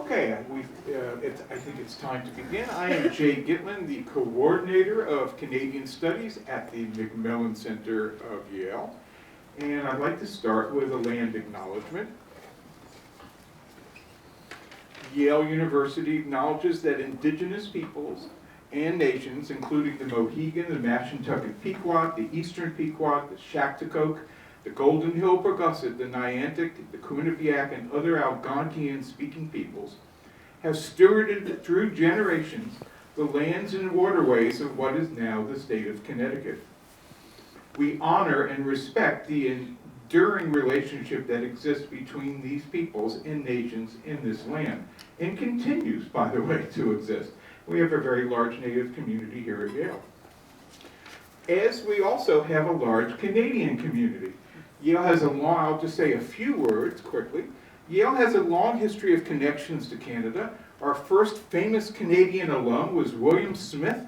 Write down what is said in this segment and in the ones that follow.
Okay, I think it's time to begin. I am Jay Gitlin, the coordinator of Canadian Studies at the Macmillan Center of Yale. And I'd like to start with a land acknowledgement. Yale University acknowledges that indigenous peoples and nations, including the Mohegan, the Mashantucket Pequot, the Eastern Pequot, the Shaktakoke, the Golden Hill Purgusset, the Niantic, the Quinnipiac, and other Algonquian-speaking peoples, have stewarded through generations the lands and waterways of what is now the state of Connecticut. We honor and respect the enduring relationship that exists between these peoples and nations in this land, and continues, by the way, to exist. We have a very large Native community here at Yale. As we also have a large Canadian community. Yale has a long, I'll just say a few words quickly. Yale has a long history of connections to Canada. Our first famous Canadian alum was William Smith,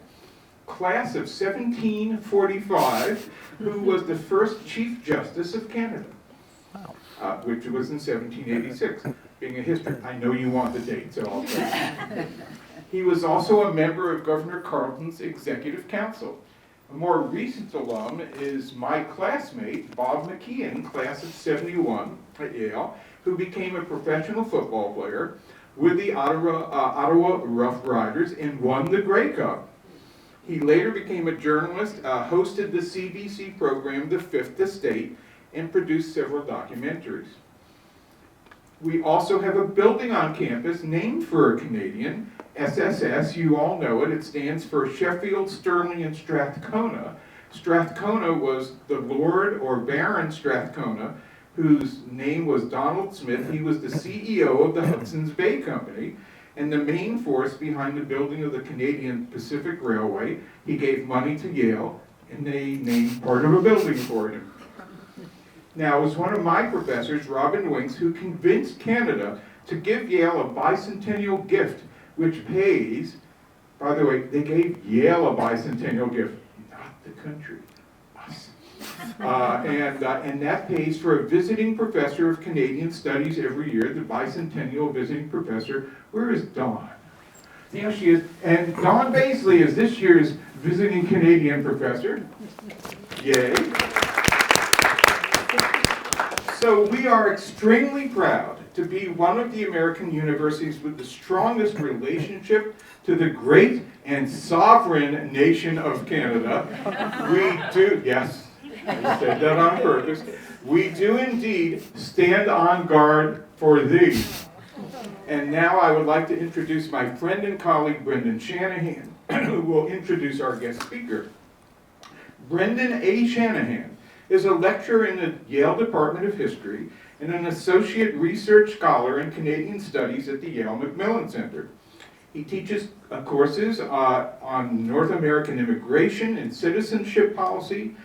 class of 1745, who was the first Chief Justice of Canada, which was in 1786. Being a history, I know you want the date, so I'll tell you. He was also a member of Governor Carleton's Executive Council. A more recent alum is my classmate, Bob McKeon, class of 71 at Yale, who became a professional football player with the Ottawa Rough Riders and won the Grey Cup. He later became a journalist, hosted the CBC program, The Fifth Estate, and produced several documentaries. We also have a building on campus named for a Canadian, SSS, you all know it. It stands for Sheffield, Stirling, and Strathcona. Strathcona was the Lord or Baron Strathcona, whose name was Donald Smith. He was the CEO of the Hudson's Bay Company and the main force behind the building of the Canadian Pacific Railway. He gave money to Yale, and they named part of a building for him. Now, it was one of my professors, Robin Winks, who convinced Canada to give Yale a bicentennial gift, which pays, by the way, they gave Yale a bicentennial gift, not the country, us. And that pays for a visiting professor of Canadian studies every year, the bicentennial visiting professor. Where is Dawn? There she is. And Dawn Baisley is this year's visiting Canadian professor. Yay. So we are extremely proud to be one of the American universities with the strongest relationship to the great and sovereign nation of Canada. We do, yes, I said that on purpose. We do indeed stand on guard for thee. And now I would like to introduce my friend and colleague, Brendan Shanahan, who will introduce our guest speaker. Brendan A. Shanahan is a lecturer in the Yale Department of History and an associate research scholar in Canadian Studies at the Yale Macmillan Center. He teaches courses on North American immigration and citizenship policy,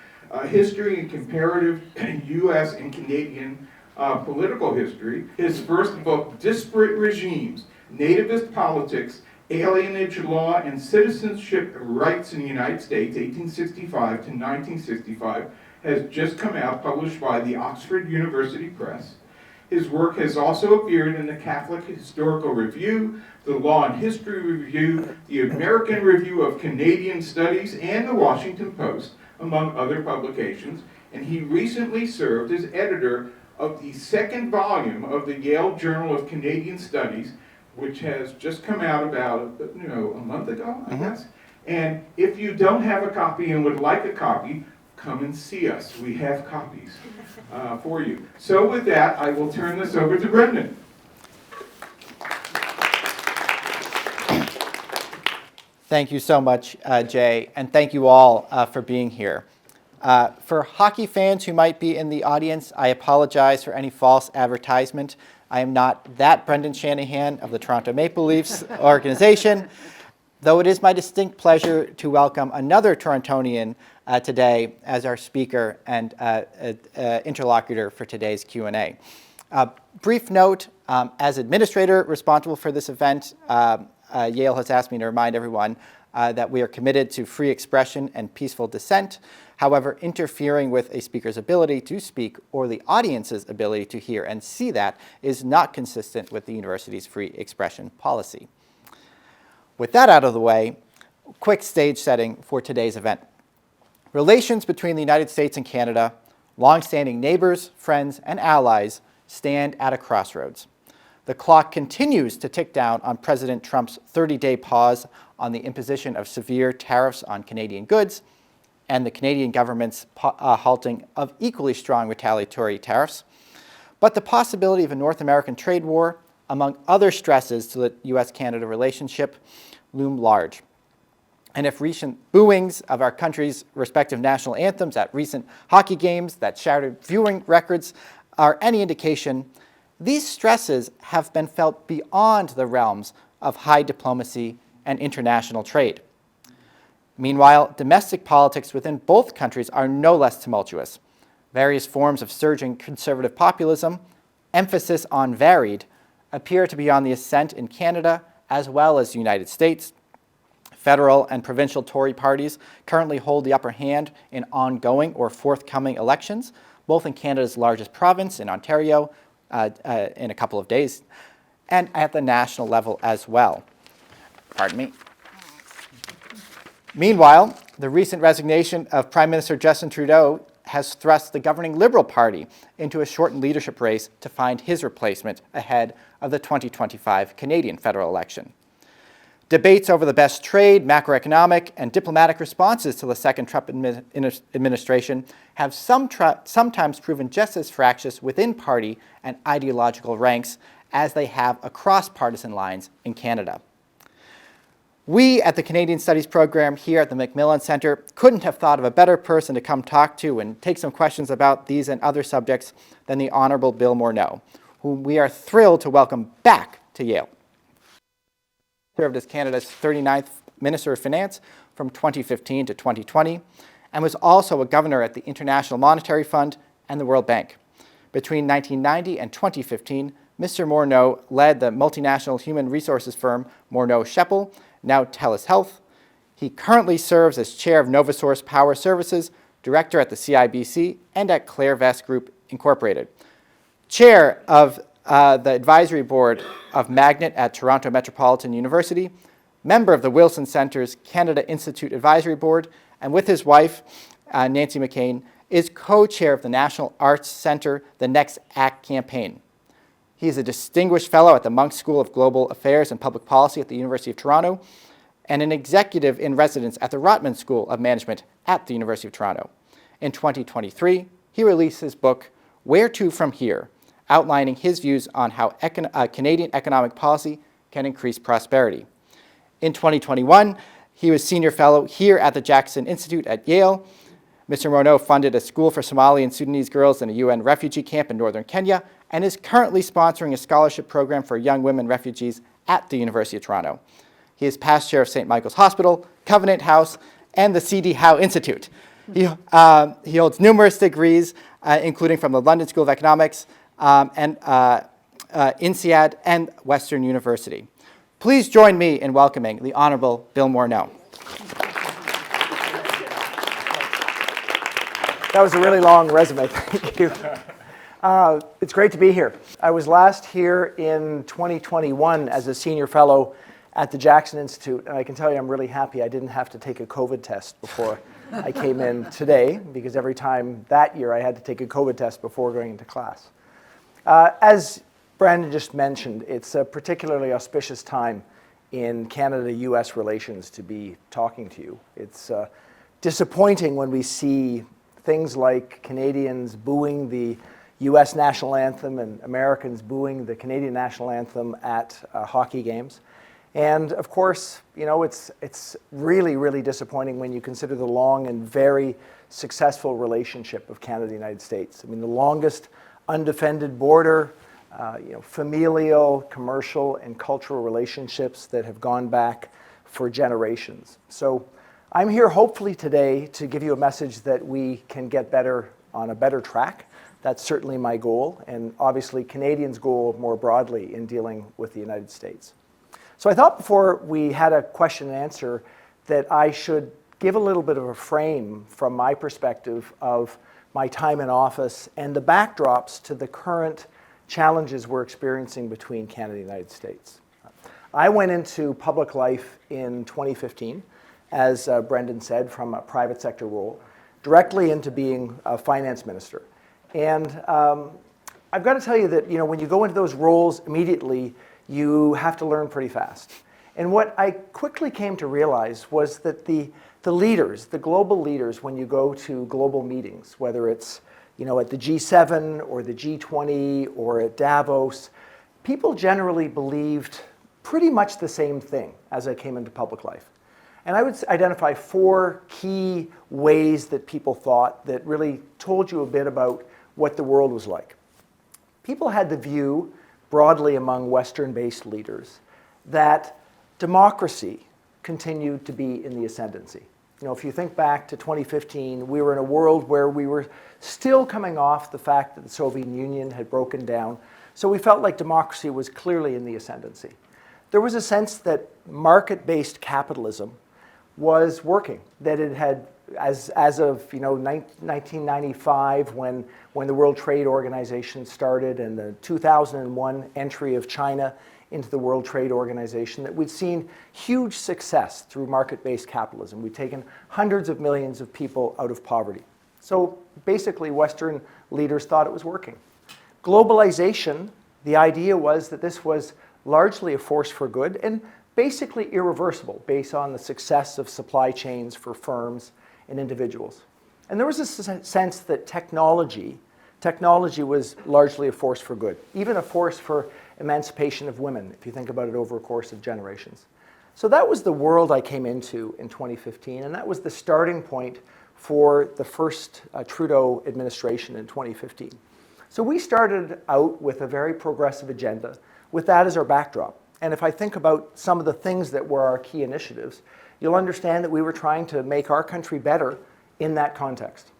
history and comparative U.S. and Canadian political history. His first book, Disparate Regimes, Nativist Politics, Alienage Law and Citizenship Rights in the United States, 1865 to 1965, has just come out, published by the Oxford University Press. His work has also appeared in the Catholic Historical Review, the Law and History Review, the American Review of Canadian Studies, and the Washington Post, among other publications. And he recently served as editor of the second volume of the Yale Journal of Canadian Studies, which has just come out about, a month ago, I guess. And if you don't have a copy and would like a copy, come and see us. We have copies for you. So with that, I will turn this over to Brendan. Thank you so much, Jay, and thank you all for being here. For hockey fans who might be in the audience, I apologize for any false advertisement. I am not that Brendan Shanahan of the Toronto Maple Leafs organization, though it is my distinct pleasure to welcome another Torontonian today as our speaker and interlocutor for today's Q&A. Brief note, as administrator responsible for this event, Yale has asked me to remind everyone that we are committed to free expression and peaceful dissent. However, interfering with a speaker's ability to speak or the audience's ability to hear and see that is not consistent with the university's free expression policy. With that out of the way, quick stage setting for today's event. Relations between the United States and Canada, longstanding neighbors, friends, and allies, stand at a crossroads. The clock continues to tick down on President Trump's 30-day pause on the imposition of severe tariffs on Canadian goods and the Canadian government's halting of equally strong retaliatory tariffs. But the possibility of a North American trade war, among other stresses to the U.S. Canada relationship, loom large. And if recent booings of our country's respective national anthems at recent hockey games that shattered viewing records are any indication, these stresses have been felt beyond the realms of high diplomacy and international trade. Meanwhile, domestic politics within both countries are no less tumultuous. Various forms of surging conservative populism, emphasis on varied, appear to be on the ascent in Canada as well as the United States. Federal and provincial Tory parties currently hold the upper hand in ongoing or forthcoming elections, both in Canada's largest province, in Ontario, in a couple of days, and at the national level as well. Pardon me. Meanwhile, the recent resignation of Prime Minister Justin Trudeau has thrust the governing Liberal Party into a shortened leadership race to find his replacement ahead of the 2025 Canadian federal election. Debates over the best trade, macroeconomic, and diplomatic responses to the second Trump administration have sometimes proven just as fractious within party and ideological ranks as they have across partisan lines in Canada. We at the Canadian Studies program here at the Macmillan Centre couldn't have thought of a better person to come talk to and take some questions about these and other subjects than the Honourable Bill Morneau, whom we are thrilled to welcome back to Yale. He served as Canada's 39th Minister of Finance from 2015 to 2020 and was also a governor at the International Monetary Fund and the World Bank. Between 1990 and 2015, Mr. Morneau led the multinational human resources firm Morneau Sheppel, now TELUS Health. He currently serves as chair of NovaSource Power Services, director at the CIBC, and at Clairvest Group Incorporated. Chair of the advisory board of Magnet at Toronto Metropolitan University, member of the Wilson Center's Canada Institute Advisory Board, and with his wife, Nancy McCain, is co-chair of the National Arts Centre, the Next Act campaign. He is a distinguished fellow at the Munk School of Global Affairs and Public Policy at the University of Toronto and an executive in residence at the Rotman School of Management at the University of Toronto. In 2023, he released his book, Where To From Here, outlining his views on how Canadian economic policy can increase prosperity. In 2021, he was senior fellow here at the Jackson Institute at Yale. Mr. Morneau funded a school for Somali and Sudanese girls in a UN refugee camp in northern Kenya and is currently sponsoring a scholarship program for young women refugees at the University of Toronto. He is past chair of St. Michael's Hospital, Covenant House, and the C.D. Howe Institute. He holds numerous degrees, including from the London School of Economics and INSEAD and Western University. Please join me in welcoming the Honourable Bill Morneau. That was a really long resume, thank you. It's great to be here. I was last here in 2021 as a senior fellow at the Jackson Institute, and I can tell you I'm really happy I didn't have to take a COVID test before I came in today, because every time that year I had to take a COVID test before going into class. As Brandon just mentioned, it's a particularly auspicious time in Canada-US relations to be talking to you. It's disappointing when we see things like Canadians booing the U.S. national anthem and Americans booing the Canadian national anthem at hockey games. And of course, you know, it's really, really disappointing when you consider the long and very successful relationship of Canada and the United States. I mean, the longest undefended border, familial, commercial, and cultural relationships that have gone back for generations. So I'm here hopefully today to give you a message that we can get better on a better track. That's certainly my goal, and obviously Canadians' goal more broadly in dealing with the United States. So I thought before we had a question and answer that I should give a little bit of a frame from my perspective of my time in office and the backdrops to the current challenges we're experiencing between Canada and the United States. I went into public life in 2015, as Brendan said, from a private sector role, directly into being a finance minister. And I've got to tell you that when you go into those roles immediately, you have to learn pretty fast. And what I quickly came to realize was that the leaders, the global leaders, when you go to global meetings, whether it's at the G7 or the G20 or at Davos, people generally believed pretty much the same thing as I came into public life. And I would identify 4 key ways that people thought that really told you a bit about what the world was like. People had the view, broadly among Western-based leaders, that democracy continued to be in the ascendancy. If you think back to 2015, we were in a world where we were still coming off the fact that the Soviet Union had broken down, so we felt like democracy was clearly in the ascendancy. There was a sense that market-based capitalism was working, that it had, as of 1995, when the World Trade Organization started, and the 2001 entry of China into the World Trade Organization, that we'd seen huge success through market-based capitalism. We'd taken hundreds of millions of people out of poverty. So basically, Western leaders thought it was working. Globalization, the idea was that this was largely a force for good and basically irreversible based on the success of supply chains for firms and individuals. And there was a sense that technology was largely a force for good, even a force for emancipation of women, if you think about it over a course of generations. So that was the world I came into in 2015, and that was the starting point for the first Trudeau administration in 2015. So we started out with a very progressive agenda, with that as our backdrop. And if I think about some of the things that were our key initiatives, you'll understand that we were trying to make our country better in that context.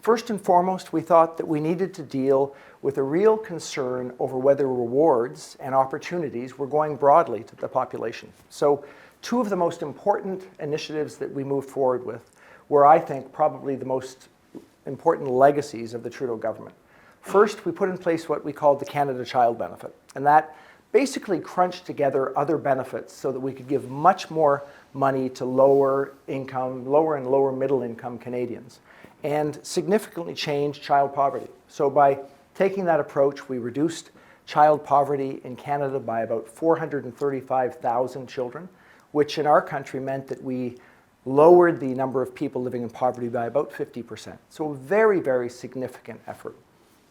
First and foremost, we thought that we needed to deal with a real concern over whether rewards and opportunities were going broadly to the population. So 2 of the most important initiatives that we moved forward with were, I think, probably the most important legacies of the Trudeau government. First, we put in place what we called the Canada Child Benefit, and that basically crunched together other benefits so that we could give much more money to lower and lower middle income Canadians, and significantly change child poverty. So by taking that approach, we reduced child poverty in Canada by about 435,000 children, which in our country meant that we lowered the number of people living in poverty by about 50%. So a very, very significant effort.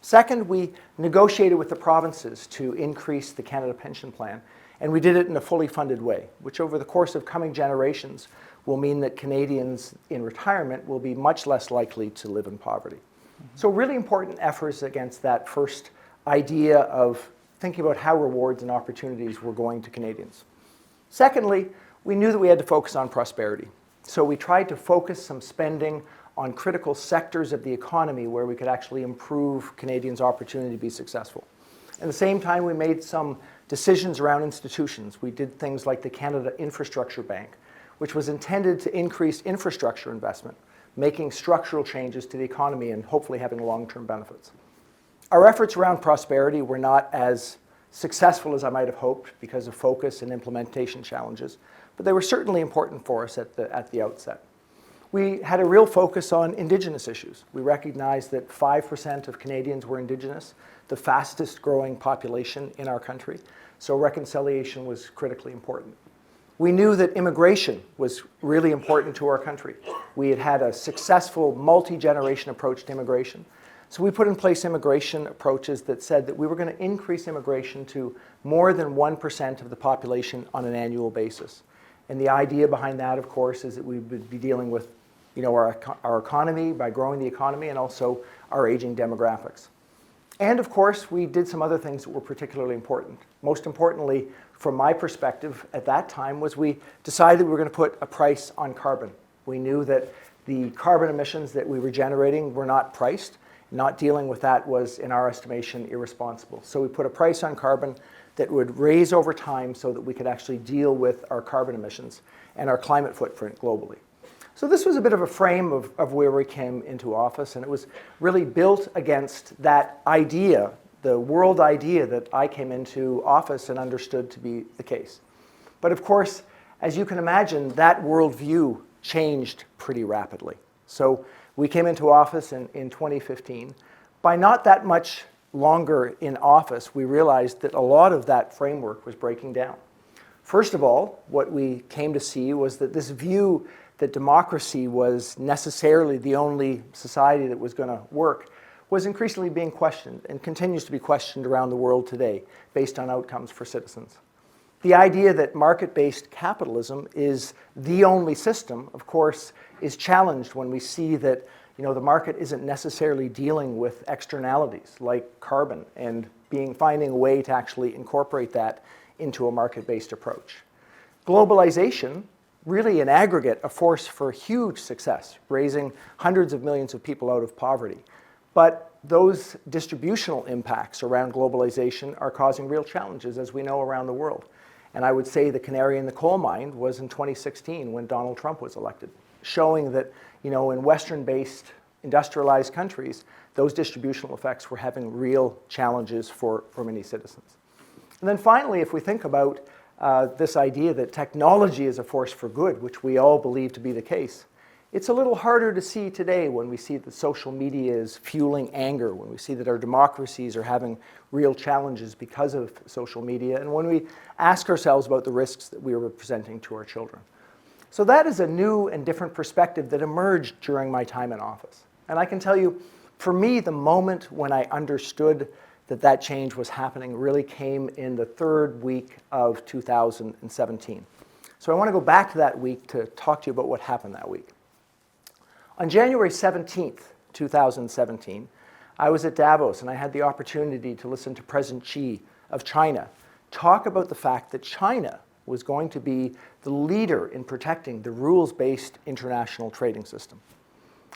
Second, we negotiated with the provinces to increase the Canada Pension Plan, and we did it in a fully funded way, which over the course of coming generations will mean that Canadians in retirement will be much less likely to live in poverty. So really important efforts against that first idea of thinking about how rewards and opportunities were going to Canadians. Secondly, we knew that we had to focus on prosperity. So we tried to focus some spending on critical sectors of the economy where we could actually improve Canadians' opportunity to be successful. At the same time, we made some decisions around institutions. We did things like the Canada Infrastructure Bank, which was intended to increase infrastructure investment, making structural changes to the economy and hopefully having long-term benefits. Our efforts around prosperity were not as successful as I might have hoped because of focus and implementation challenges, but they were certainly important for us at the outset. We had a real focus on Indigenous issues. We recognized that 5% of Canadians were Indigenous, the fastest growing population in our country, so reconciliation was critically important. We knew that immigration was really important to our country. We had had a successful multi-generation approach to immigration, so we put in place immigration approaches that said that we were going to increase immigration to more than 1% of the population on an annual basis. And the idea behind that, of course, is that we would be dealing with our economy by growing the economy and also our aging demographics. And of course, we did some other things that were particularly important. Most importantly, from my perspective at that time, was we decided we were going to put a price on carbon. We knew that the carbon emissions that we were generating were not priced, Not dealing with that was, in our estimation, irresponsible. So we put a price on carbon that would raise over time so that we could actually deal with our carbon emissions and our climate footprint globally. So this was a bit of a frame of where we came into office, and it was really built against that idea, the world idea that I came into office and understood to be the case. But of course, as you can imagine, that worldview changed pretty rapidly. So we came into office in 2015. By not that much longer in office, we realized that a lot of that framework was breaking down. First of all, what we came to see was that this view that democracy was necessarily the only society that was going to work was increasingly being questioned and continues to be questioned around the world today based on outcomes for citizens. The idea that market-based capitalism is the only system, of course, is challenged when we see that the market isn't necessarily dealing with externalities like carbon and finding a way to actually incorporate that into a market-based approach. Globalization, really in aggregate, a force for huge success, raising hundreds of millions of people out of poverty. But those distributional impacts around globalization are causing real challenges, as we know, around the world. And I would say the canary in the coal mine was in 2016 when Donald Trump was elected, showing that in Western-based industrialized countries, those distributional effects were having real challenges for many citizens. And then finally, if we think about this idea that technology is a force for good, which we all believe to be the case, it's a little harder to see today when we see that social media is fueling anger, when we see that our democracies are having real challenges because of social media, and when we ask ourselves about the risks that we are presenting to our children. So that is a new and different perspective that emerged during my time in office. And I can tell you, for me, the moment when I understood that change was happening really came in the third week of 2017. So I want to go back to that week to talk to you about what happened that week. On January 17th, 2017, I was at Davos and I had the opportunity to listen to President Xi of China talk about the fact that China was going to be the leader in protecting the rules-based international trading system.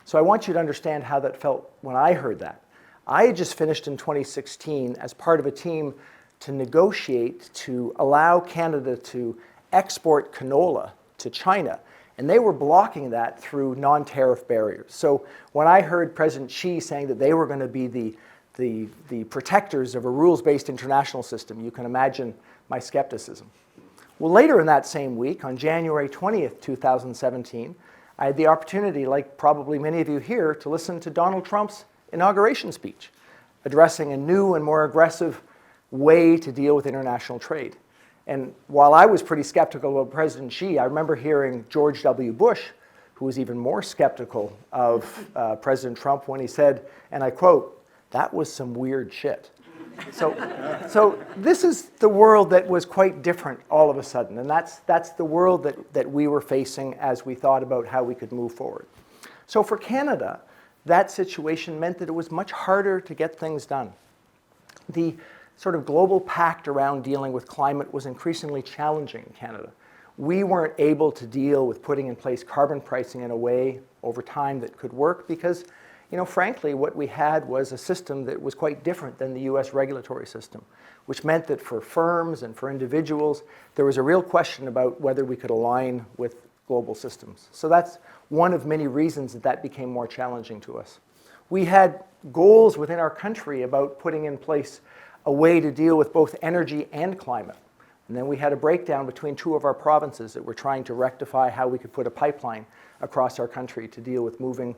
So I want you to understand how that felt when I heard that. I had just finished in 2016 as part of a team to negotiate to allow Canada to export canola to China, and they were blocking that through non-tariff barriers. So when I heard President Xi saying that they were going to be the protectors of a rules-based international system, you can imagine my skepticism. Well, later in that same week, on January 20th, 2017, I had the opportunity, like probably many of you here, to listen to Donald Trump's inauguration speech, addressing a new and more aggressive way to deal with international trade. And while I was pretty skeptical of President Xi, I remember hearing George W. Bush, who was even more skeptical of President Trump when he said, and I quote, "That was some weird shit." So this is the world that was quite different all of a sudden, and that's the world that we were facing as we thought about how we could move forward. So for Canada, that situation meant that it was much harder to get things done. The sort of global pact around dealing with climate was increasingly challenging in Canada. We weren't able to deal with putting in place carbon pricing in a way over time that could work because, frankly, what we had was a system that was quite different than the U.S. regulatory system, which meant that for firms and for individuals, there was a real question about whether we could align with global systems. So that's one of many reasons that became more challenging to us. We had goals within our country about putting in place a way to deal with both energy and climate. And then we had a breakdown between two of our provinces that were trying to rectify how we could put a pipeline across our country to deal with moving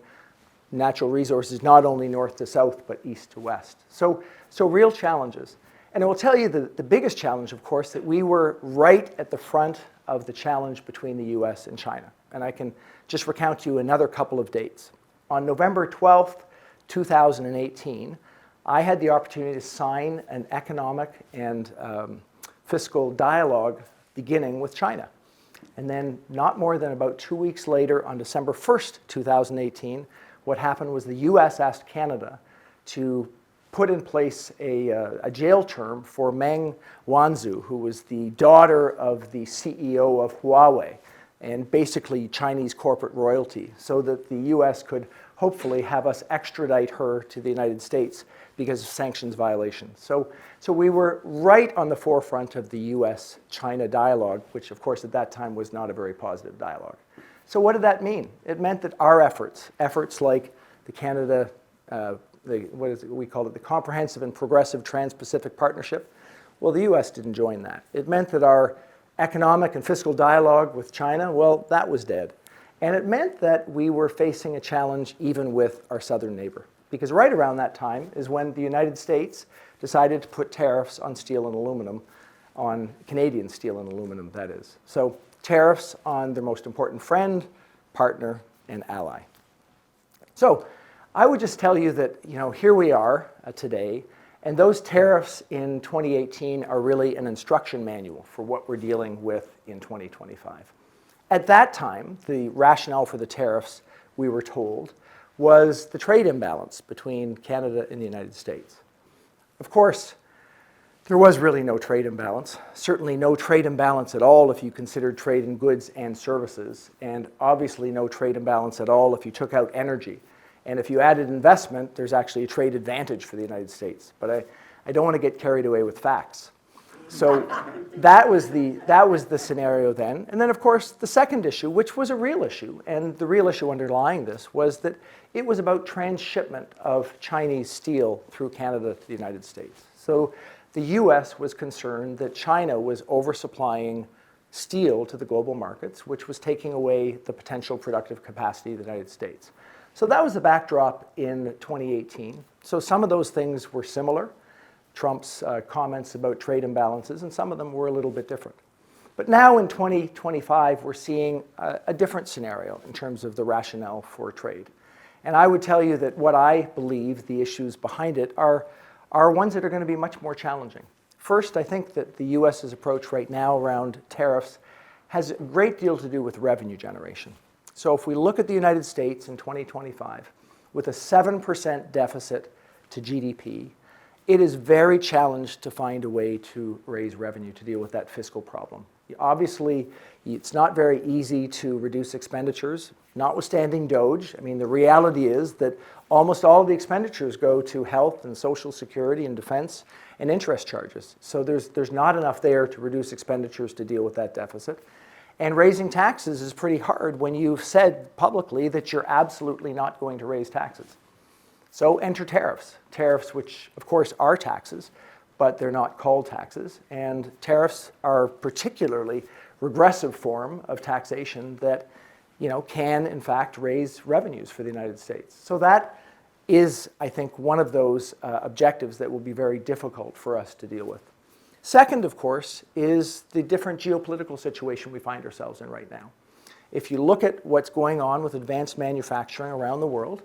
natural resources not only north to south, but east to west. So real challenges. And I will tell you the biggest challenge, of course, that we were right at the front of the challenge between the U.S. and China. And I can just recount to you another couple of dates. On November 12th, 2018, I had the opportunity to sign an economic and fiscal dialogue beginning with China. And then not more than about 2 weeks later, on December 1st, 2018, what happened was the U.S. asked Canada to put in place a jail term for Meng Wanzhou, who was the daughter of the CEO of Huawei, and basically Chinese corporate royalty, so that the U.S. could hopefully have us extradite her to the United States because of sanctions violations. So we were right on the forefront of the U.S.-China dialogue, which of course at that time was not a very positive dialogue. So what did that mean? It meant that our efforts like the Canada, we called it the Comprehensive and Progressive Trans-Pacific Partnership, well, the U.S. didn't join that. It meant that our economic and fiscal dialogue with China, well, that was dead. And it meant that we were facing a challenge even with our southern neighbor. Because right around that time is when the United States decided to put tariffs on steel and aluminum, on Canadian steel and aluminum, that is. So tariffs on their most important friend, partner, and ally. So I would just tell you that, here we are today, and those tariffs in 2018 are really an instruction manual for what we're dealing with in 2025. At that time, the rationale for the tariffs, we were told, was the trade imbalance between Canada and the United States. Of course, there was really no trade imbalance, certainly no trade imbalance at all if you considered trade in goods and services, and obviously no trade imbalance at all if you took out energy. And if you added investment, there's actually a trade advantage for the United States. But I don't want to get carried away with facts. So that was the scenario then. And then, of course, the second issue, which was a real issue, and the real issue underlying this was that it was about transshipment of Chinese steel through Canada to the United States. So the U.S. was concerned that China was oversupplying steel to the global markets, which was taking away the potential productive capacity of the United States. So that was the backdrop in 2018. So some of those things were similar. Trump's comments about trade imbalances, and some of them were a little bit different. But now in 2025, we're seeing a different scenario in terms of the rationale for trade. And I would tell you that what I believe the issues behind it are ones that are going to be much more challenging. First, I think that the U.S.'s approach right now around tariffs has a great deal to do with revenue generation. So if we look at the United States in 2025, with a 7% deficit to GDP, it is very challenged to find a way to raise revenue to deal with that fiscal problem. Obviously, it's not very easy to reduce expenditures, notwithstanding DOGE. I mean, the reality is that almost all of the expenditures go to health and social security and defense and interest charges. So there's not enough there to reduce expenditures to deal with that deficit. And raising taxes is pretty hard when you've said publicly that you're absolutely not going to raise taxes. So enter tariffs. Tariffs, which of course are taxes, but they're not called taxes. And tariffs are a particularly regressive form of taxation that, can in fact raise revenues for the United States. So that is, I think, one of those objectives that will be very difficult for us to deal with. Second, of course, is the different geopolitical situation we find ourselves in right now. If you look at what's going on with advanced manufacturing around the world,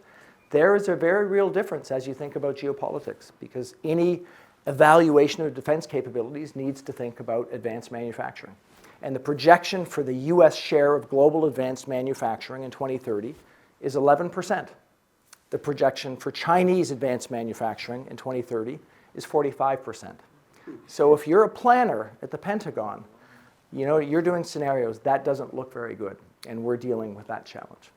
there is a very real difference as you think about geopolitics, because any evaluation of defense capabilities needs to think about advanced manufacturing. And the projection for the U.S. share of global advanced manufacturing in 2030 is 11%. The projection for Chinese advanced manufacturing in 2030 is 45%. So if you're a planner at the Pentagon, you're doing scenarios, that doesn't look very good, and we're dealing with that challenge.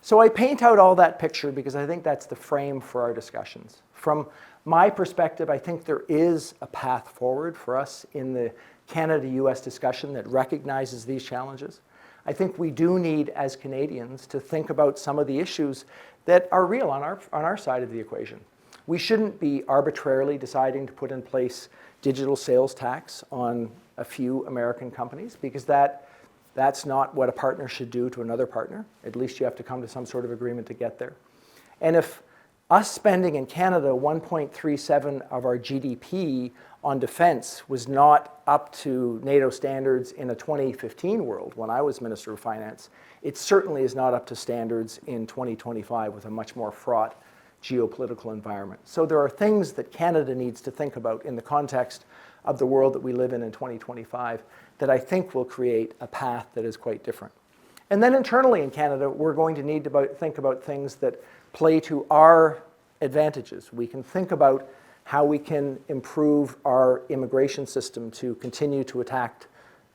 So I paint out all that picture because I think that's the frame for our discussions. From my perspective, I think there is a path forward for us in the Canada-US discussion that recognizes these challenges. I think we do need, as Canadians, to think about some of the issues that are real on our side of the equation. We shouldn't be arbitrarily deciding to put in place digital sales tax on a few American companies, because that's not what a partner should do to another partner. At least you have to come to some sort of agreement to get there. And if us spending in Canada 1.37 of our GDP on defense was not up to NATO standards in a 2015 world when I was Minister of Finance, it certainly is not up to standards in 2025 with a much more fraught geopolitical environment. So there are things that Canada needs to think about in the context of the world that we live in 2025 that I think will create a path that is quite different. And then internally in Canada, we're going to need to think about things that play to our advantages. We can think about how we can improve our immigration system to continue to attract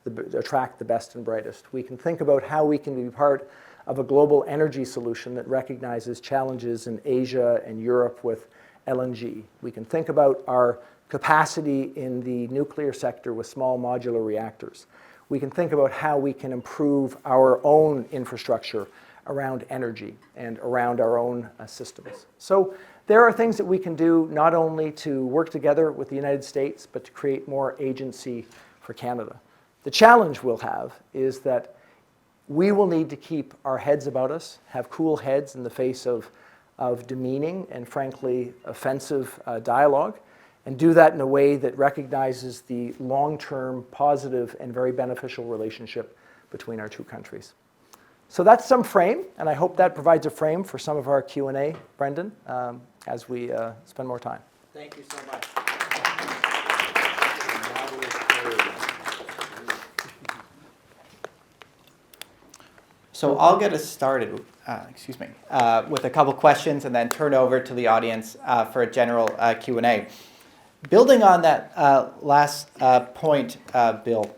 the best and brightest. We can think about how we can be part of a global energy solution that recognizes challenges in Asia and Europe with LNG. We can think about our capacity in the nuclear sector with small modular reactors. We can think about how we can improve our own infrastructure around energy and around our own systems. So there are things that we can do not only to work together with the United States, but to create more agency for Canada. The challenge we'll have is that we will need to keep our heads about us, have cool heads in the face of demeaning and frankly offensive dialogue, and do that in a way that recognizes the long-term positive and very beneficial relationship between our two countries. So that's some frame, and I hope that provides a frame for some of our Q&A, Brendan, as we spend more time. Thank you so much. So I'll get us started, with a couple questions and then turn over to the audience for a general Q&A. Building on that last point, Bill,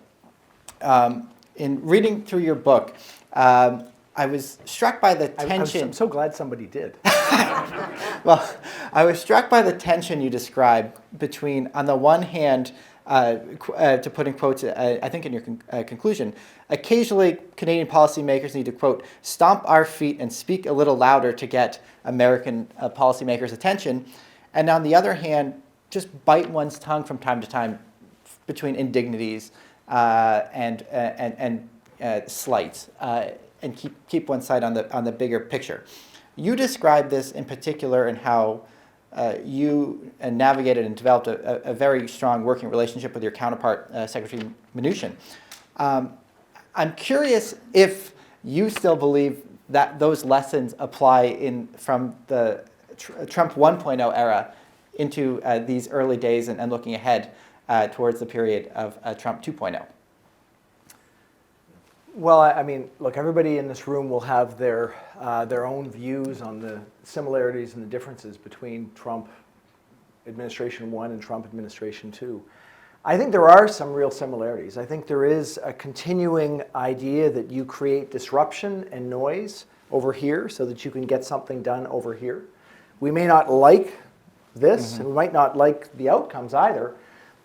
in reading through your book, I was struck by the tension. I'm so glad somebody did. Well, I was struck by the tension you described between, on the one hand, to put in quotes, I think in your conclusion, occasionally Canadian policymakers need to, quote, stomp our feet and speak a little louder to get American policymakers' attention. And on the other hand, just bite one's tongue from time to time between indignities and slights, and keep one side on the bigger picture. You described this in particular in how you navigated and developed a very strong working relationship with your counterpart, Secretary Mnuchin. I'm curious if you still believe that those lessons apply from the Trump 1.0 era into these early days and looking ahead towards the period of Trump 2.0. Well, I mean, look, everybody in this room will have their own views on the similarities and the differences between Trump administration 1 and Trump administration 2. I think there are some real similarities. I think there is a continuing idea that you create disruption and noise over here so that you can get something done over here. We may not like this, and we might not like the outcomes either,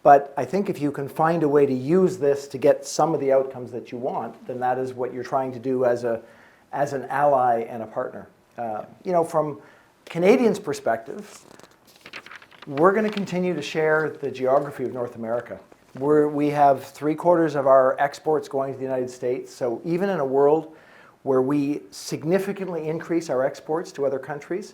but I think if you can find a way to use this to get some of the outcomes that you want, then that is what you're trying to do as an ally and a partner. From Canadians' perspective, we're going to continue to share the geography of North America. We have 3/4 of our exports going to the United States, so even in a world where we significantly increase our exports to other countries,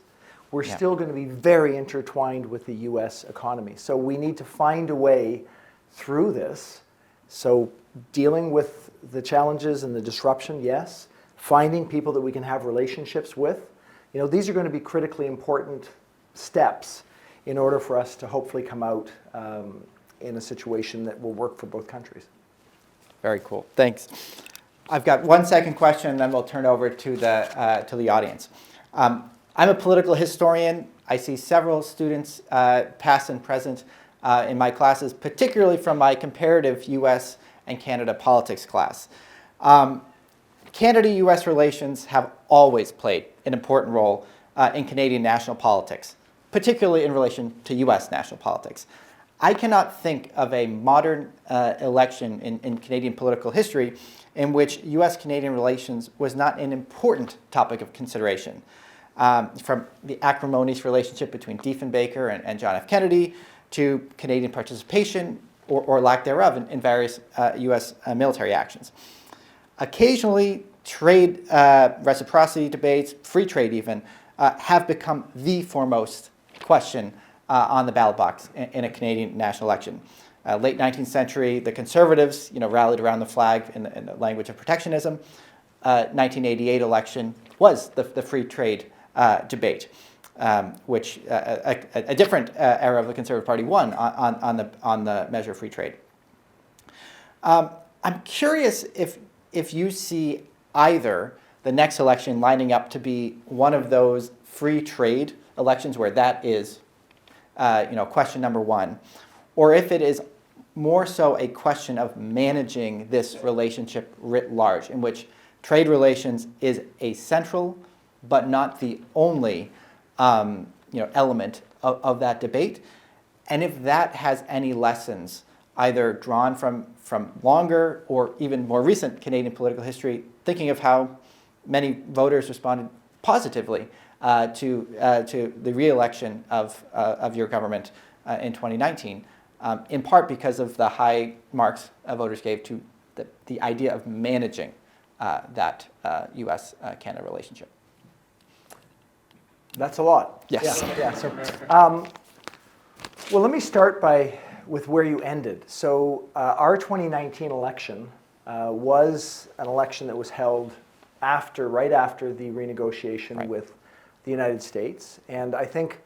we're still going to be very intertwined with the U.S. economy. So we need to find a way through this. So dealing with the challenges and the disruption, yes. Finding people that we can have relationships with. These are going to be critically important steps in order for us to hopefully come out in a situation that will work for both countries. Very cool. Thanks. I've got one second question, and then we'll turn over to the audience. I'm a political historian. I see several students, past and present, in my classes, particularly from my comparative U.S. and Canada politics class. Canada-U.S. relations have always played an important role in Canadian national politics, particularly in relation to U.S. national politics. I cannot think of a modern election in Canadian political history in which U.S.-Canadian relations was not an important topic of consideration. From the acrimonious relationship between Diefenbaker and John F. Kennedy to Canadian participation or lack thereof in various U.S. military actions. Occasionally, trade reciprocity debates, free trade even, have become the foremost question on the ballot box in a Canadian national election. Late 19th century, the Conservatives rallied around the flag in the language of protectionism. 1988 election was the free trade debate, which a different era of the Conservative Party won on the measure of free trade. I'm curious if you see either the next election lining up to be one of those free trade elections where that is question number one, or if it is more so a question of managing this relationship writ large, in which Trade relations is a central, but not the only, element of that debate. And if that has any lessons, either drawn from longer or even more recent Canadian political history, thinking of how many voters responded positively to the re-election of your government in 2019, in part because of the high marks voters gave to the idea of managing that U.S. Canada relationship. That's a lot. Yes. Yeah. So, well, let me start with where you ended. So, our 2019 election was an election that was held right after the renegotiation with the United States, and I think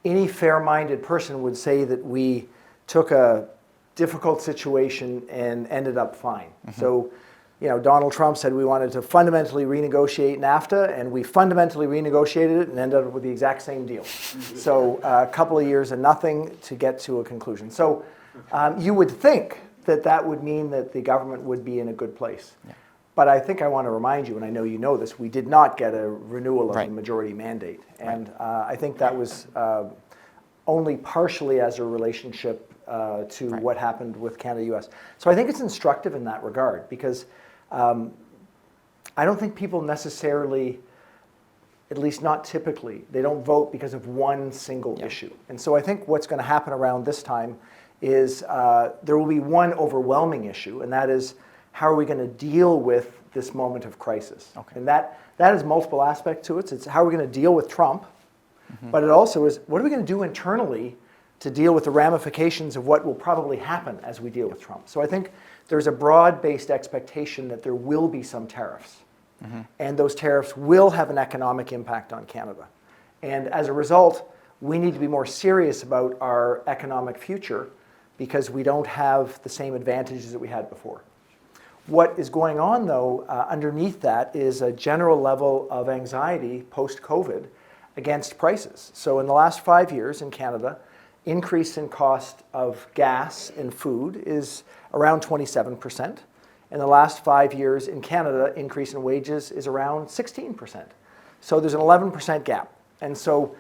any fair-minded person would say that we took a difficult situation and ended up fine. Mm-hmm. So, Donald Trump said we wanted to fundamentally renegotiate NAFTA, and we fundamentally renegotiated it and ended up with the exact same deal. So a couple of years of nothing to get to a conclusion. So you would think that would mean that the government would be in a good place. Yeah. But I think I want to remind you, and I know you know this, we did not get a renewal of the majority mandate. And I think that was only partially as a relationship to what happened with Canada-US. So I think it's instructive in that regard, because I don't think people necessarily, at least not typically, they don't vote because of one single issue. And so I think what's going to happen around this time is there will be one overwhelming issue, and that is, how are we going to deal with this moment of crisis? Okay. And that has multiple aspects to it. It's how are we going to deal with Trump, but it also is, what are we going to do internally to deal with the ramifications of what will probably happen as we deal with Trump? So I think there's a broad-based expectation that there will be some tariffs, and those tariffs will have an economic impact on Canada. And as a result, we need to be more serious about our economic future, because we don't have the same advantages that we had before. What is going on, though, underneath that is a general level of anxiety post-COVID against prices. So in the last 5 years in Canada, increase in cost of gas and food is around 27%. In the last 5 years in Canada, increase in wages is around 16%. So there's an 11% gap. And so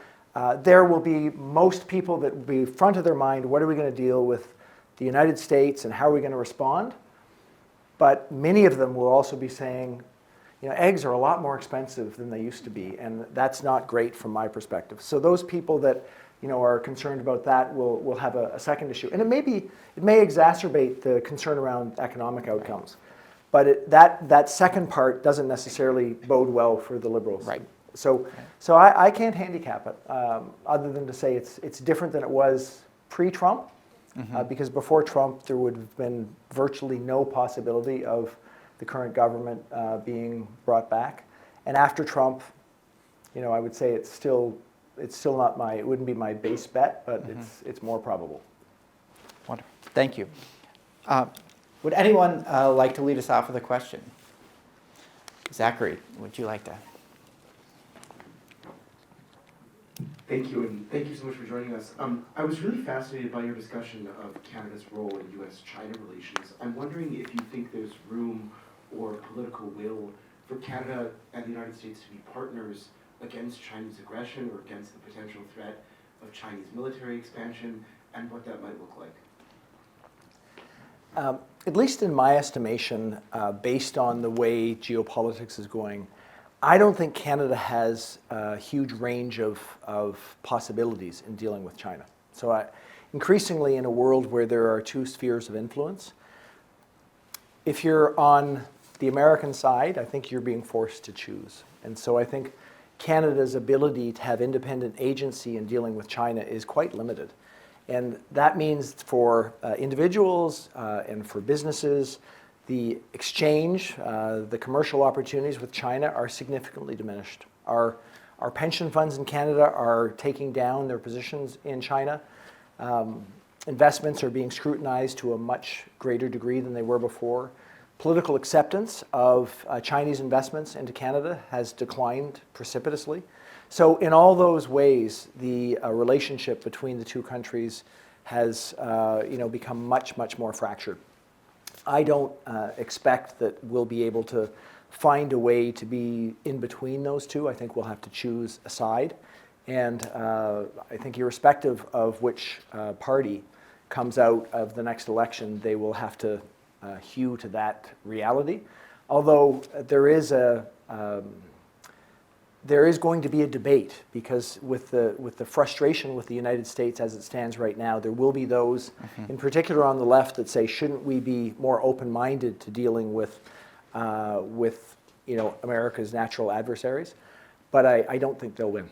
there will be most people that will be front of their mind, what are we going to deal with the United States and how are we going to respond? But many of them will also be saying, eggs are a lot more expensive than they used to be, and that's not great from my perspective. So those people that are concerned about that will have a second issue. And it may exacerbate the concern around economic outcomes. But that second part doesn't necessarily bode well for the Liberals. Right. So I can't handicap it, other than to say it's different than it was pre-Trump. Because before Trump, there would have been virtually no possibility of the current government being brought back. And after Trump, I would say it's still not it wouldn't be my base bet, but it's more probable. Wonderful. Thank you. Would anyone like to lead us off with a question? Zachary, would you like to? Thank you, and thank you so much for joining us. I was really fascinated by your discussion of Canada's role in U.S.-China relations. I'm wondering if you think there's room or political will for Canada and the United States to be partners against Chinese aggression or against the potential threat of Chinese military expansion, and what that might look like. At least in my estimation, based on the way geopolitics is going, I don't think Canada has a huge range of possibilities in dealing with China. So increasingly in a world where there are two spheres of influence, if you're on the American side, I think you're being forced to choose. And so I think Canada's ability to have independent agency in dealing with China is quite limited. And that means for individuals and for businesses, the exchange, the commercial opportunities with China are significantly diminished. Our pension funds in Canada are taking down their positions in China. Investments are being scrutinized to a much greater degree than they were before. Political acceptance of Chinese investments into Canada has declined precipitously. So in all those ways, the relationship between the two countries has become much, much more fractured. I don't expect that we'll be able to find a way to be in between those two. I think we'll have to choose a side. And I think irrespective of which party comes out of the next election, they will have to hew to that reality. Although there is going to be a debate, because with the frustration with the United States as it stands right now, there will be those, in particular on the left, that say, shouldn't we be more open-minded to dealing with America's natural adversaries? But I don't think they'll win.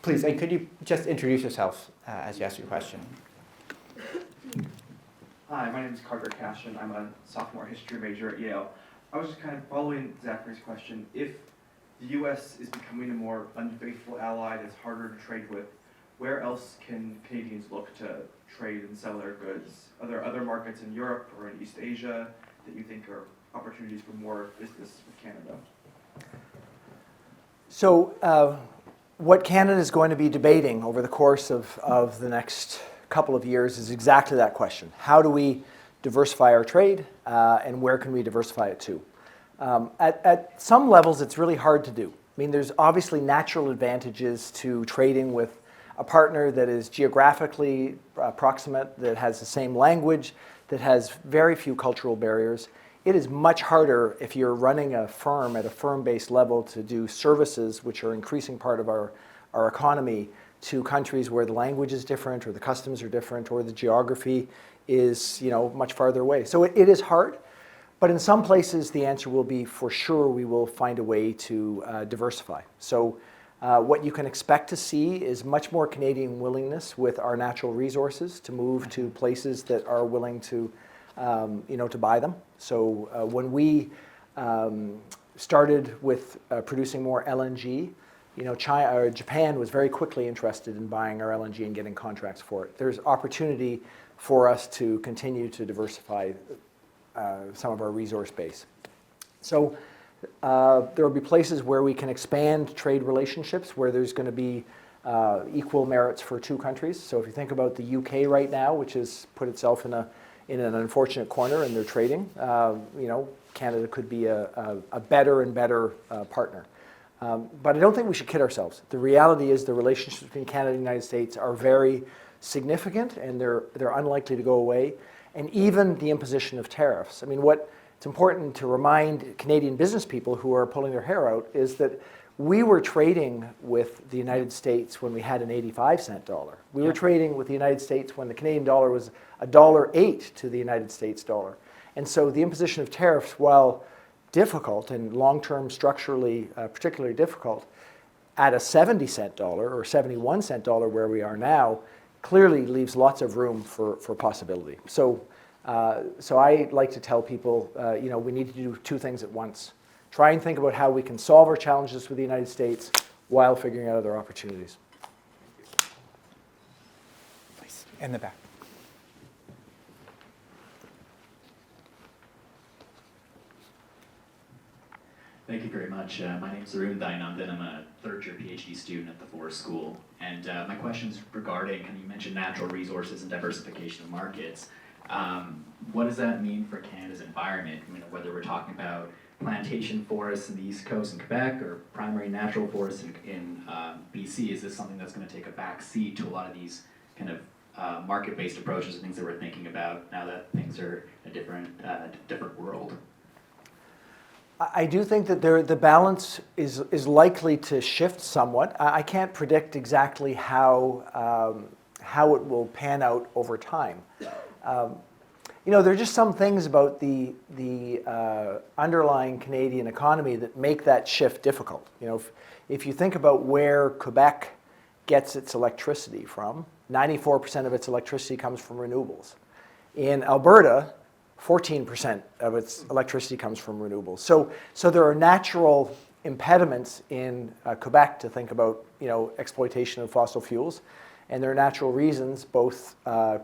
Please, and could you just introduce yourself as you ask your question? Hi, my name is Carter Cashin. I'm a sophomore history major at Yale. I was just kind of following Zachary's question. If the U.S. is becoming a more unfaithful ally that's harder to trade with, where else can Canadians look to trade and sell their goods? Are there other markets in Europe or in East Asia that you think are opportunities for more business with Canada? So what Canada is going to be debating over the course of the next couple of years is exactly that question. How do we diversify our trade, and where can we diversify it to? At some levels, it's really hard to do. I mean, there's obviously natural advantages to trading with a partner that is geographically proximate, that has the same language, that has very few cultural barriers. It is much harder if you're running a firm at a firm-based level to do services, which are an increasing part of our economy, to countries where the language is different, or the customs are different, or the geography is much farther away. So it is hard, but in some places the answer will be, for sure, we will find a way to diversify. So what you can expect to see is much more Canadian willingness with our natural resources to move to places that are willing to to buy them. So when we started with producing more LNG, Japan was very quickly interested in buying our LNG and getting contracts for it. There's opportunity for us to continue to diversify some of our resource base. So there will be places where we can expand trade relationships, where there's going to be equal merits for two countries. So if you think about the UK right now, which has put itself in an unfortunate corner in their trading, Canada could be a better and better partner. But I don't think we should kid ourselves. The reality is the relationships between Canada and the United States are very significant, and they're unlikely to go away. And even the imposition of tariffs. I mean, it's important to remind Canadian business people who are pulling their hair out is that we were trading with the United States when we had an 85-cent dollar. We were trading with the United States when the Canadian dollar was $1.08 to the United States dollar. And so the imposition of tariffs, while difficult and long-term structurally particularly difficult, at a 70-cent dollar or 71-cent dollar where we are now, clearly leaves lots of room for possibility. So I like to tell people, we need to do two things at once. Try and think about how we can solve our challenges with the United States while figuring out other opportunities. Please, in the back. Thank you very much. My name is Arun Dayanandan. I'm a third-year PhD student at the Forest School. And my question is regarding, you mentioned natural resources and diversification of markets. What does that mean for Canada's environment? Whether we're talking about plantation forests in the East Coast in Quebec or primary natural forests in BC, is this something that's going to take a back seat to a lot of these kind of market-based approaches and things that we're thinking about now that things are in a different world? I do think that the balance is likely to shift somewhat. I can't predict exactly how it will pan out over time. There are just some things about the underlying Canadian economy that make that shift difficult. If you think about where Quebec gets its electricity from, 94% of its electricity comes from renewables. In Alberta, 14% of its electricity comes from renewables. So there are natural impediments in Quebec to think about exploitation of fossil fuels. And there are natural reasons, both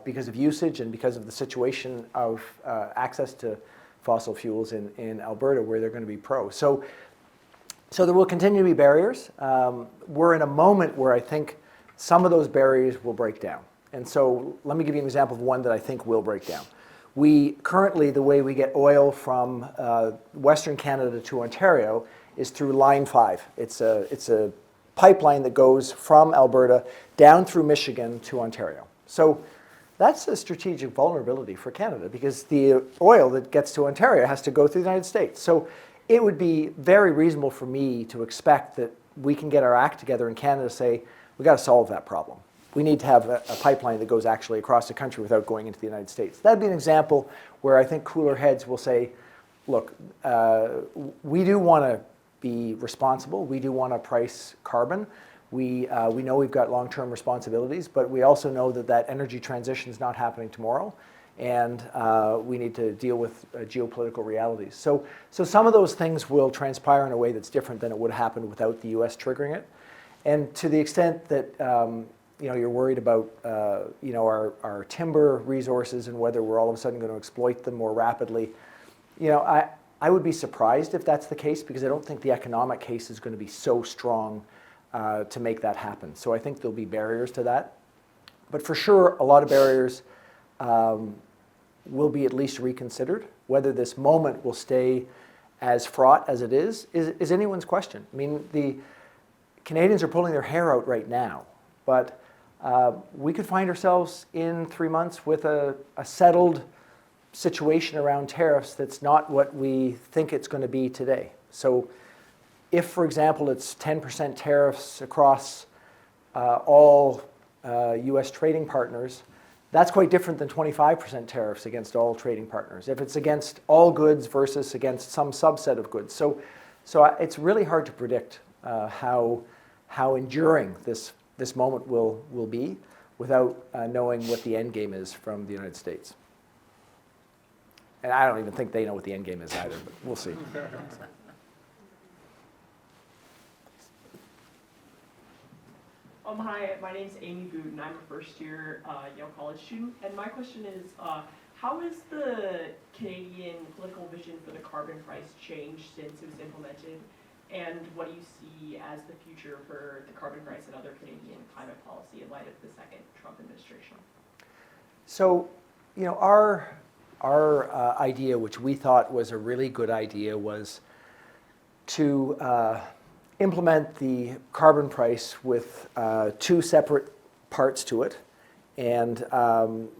because of usage and because of the situation of access to fossil fuels in Alberta, where they're going to be pro. So there will continue to be barriers. We're in a moment where I think some of those barriers will break down. And so let me give you an example of one that I think will break down. Currently, the way we get oil from Western Canada to Ontario is through Line 5. It's a pipeline that goes from Alberta down through Michigan to Ontario. So that's a strategic vulnerability for Canada because the oil that gets to Ontario has to go through the United States. So it would be very reasonable for me to expect that we can get our act together in Canada to say, we've got to solve that problem. We need to have a pipeline that goes actually across the country without going into the United States. That'd be an example where I think cooler heads will say, look, we do want to be responsible. We do want to price carbon. We know we've got long-term responsibilities, but we also know that energy transition is not happening tomorrow, and we need to deal with geopolitical realities. So some of those things will transpire in a way that's different than it would have happened without the U.S. triggering it. And to the extent that you're worried about our timber resources and whether we're all of a sudden going to exploit them more rapidly, I would be surprised if that's the case because I don't think the economic case is going to be so strong to make that happen. So I think there'll be barriers to that. But for sure, a lot of barriers will be at least reconsidered. Whether this moment will stay as fraught as it is anyone's question. I mean, the Canadians are pulling their hair out right now, but we could find ourselves in 3 months with a settled situation around tariffs that's not what we think it's going to be today. So if, for example, it's 10% tariffs across all U.S. trading partners, that's quite different than 25% tariffs against all trading partners. If it's against all goods versus against some subset of goods. So it's really hard to predict how enduring this moment will be without knowing what the end game is from the United States. And I don't even think they know what the end game is either, but we'll see. Hi, my name's Amy Booten. I'm a first-year Yale College student, and my question is, how has the Canadian political vision for the carbon price changed since it was implemented, and what do you see as the future for the carbon price and other Canadian climate policy in light of the second Trump administration? So, our idea, which we thought was a really good idea, was to implement the carbon price with two separate parts to it and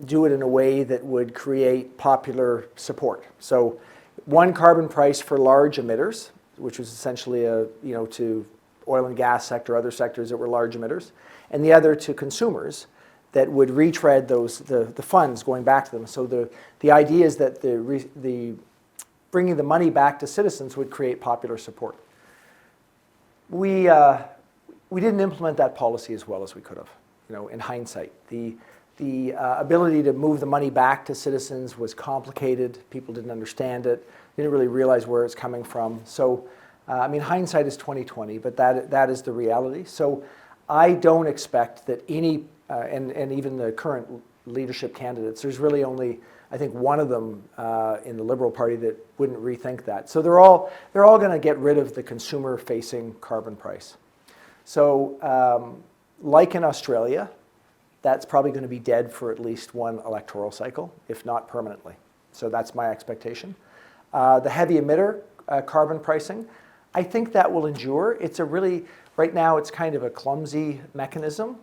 do it in a way that would create popular support. So one carbon price for large emitters, which was essentially to oil and gas sector, other sectors that were large emitters, and the other to consumers that would retread the funds going back to them. So the idea is that the bringing the money back to citizens would create popular support. We didn't implement that policy as well as we could have, in hindsight. The ability to move the money back to citizens was complicated. People didn't understand it, didn't really realize where it's coming from. So, hindsight is 20/20, but that is the reality. So I don't expect that any, and even the current leadership candidates, there's really only, I think, one of them in the Liberal Party that wouldn't rethink that. So they're all going to get rid of the consumer-facing carbon price. So like in Australia, that's probably going to be dead for at least one electoral cycle, if not permanently. So that's my expectation. The heavy emitter carbon pricing, I think that will endure. Right now it's kind of a clumsy mechanism.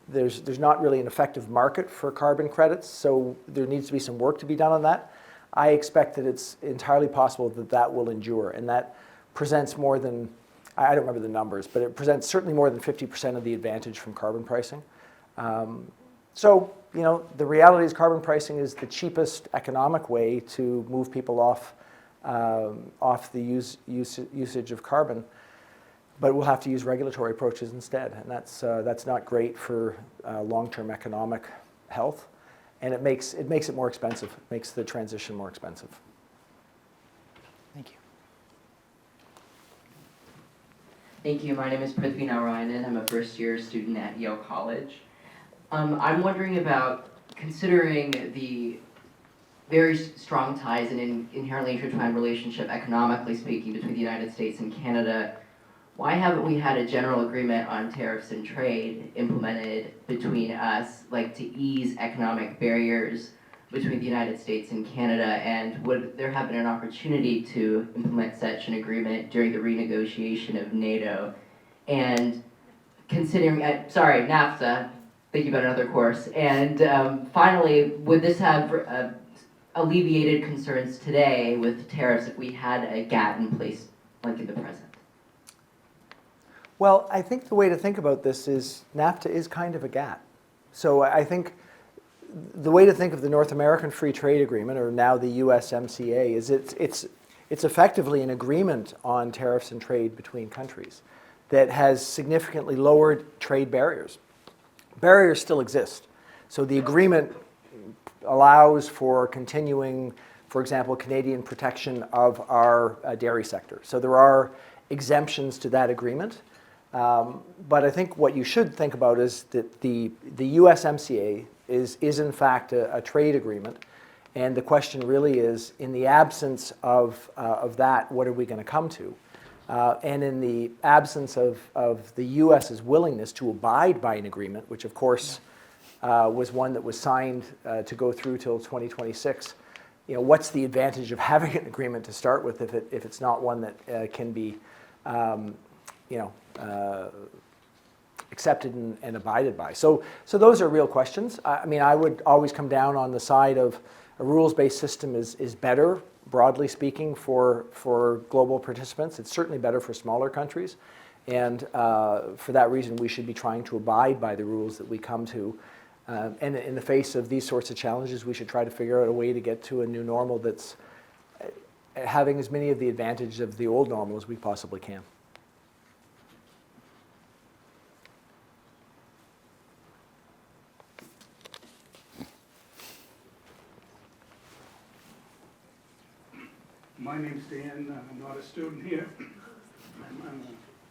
There's not really an effective market for carbon credits, so there needs to be some work to be done on that. I expect that it's entirely possible that will endure, and that presents more than, I don't remember the numbers, but it presents certainly more than 50% of the advantage from carbon pricing. So, the reality is carbon pricing is the cheapest economic way to move people off the usage of carbon. But we'll have to use regulatory approaches instead, and that's not great for long-term economic health, and it makes it more expensive. It makes the transition more expensive. Thank you. Thank you. My name is Prithvi Narayanan. I'm a first-year student at Yale College. I'm wondering about, considering the very strong ties and inherently intertwined relationship, economically speaking, between the United States and Canada. Why haven't we had a general agreement on tariffs and trade implemented between us, to ease economic barriers between the United States and Canada, and would there have been an opportunity to implement such an agreement during the renegotiation of NATO? And considering, sorry, NAFTA, thinking about another course, and finally, would this have alleviated concerns today with tariffs if we had a GATT in place like in the present? Well, I think the way to think about this is NAFTA is kind of a GATT. So I think the way to think of the North American Free Trade Agreement, or now the USMCA, is it's effectively an agreement on tariffs and trade between countries that has significantly lowered trade barriers. Barriers still exist. So the agreement allows for continuing, for example, Canadian protection of our dairy sector. So there are exemptions to that agreement. But I think what you should think about is that the USMCA is in fact a trade agreement. And the question really is, in the absence of that, what are we going to come to? And in the absence of the U.S.'s willingness to abide by an agreement, which of course was one that was signed to go through till 2026, what's the advantage of having an agreement to start with if it's not one that can be accepted and abided by? So those are real questions. I mean, I would always come down on the side of a rules-based system is better, broadly speaking, for global participants. It's certainly better for smaller countries. And for that reason, we should be trying to abide by the rules that we come to. And in the face of these sorts of challenges, we should try to figure out a way to get to a new normal that's having as many of the advantages of the old normal as we possibly can. My name's Dan. I'm not a student here.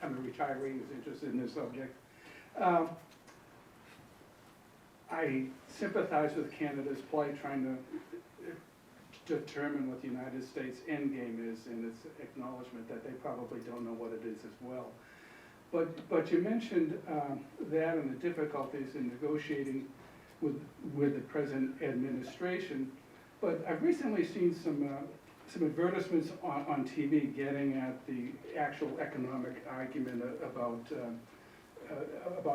I'm a retiree who's interested in this subject. I sympathize with Canada's plight, trying to determine what the United States endgame is, and its acknowledgement that they probably don't know what it is as well. But you mentioned that and the difficulties in negotiating with the present administration. But I've recently seen some advertisements on TV getting at the actual economic argument about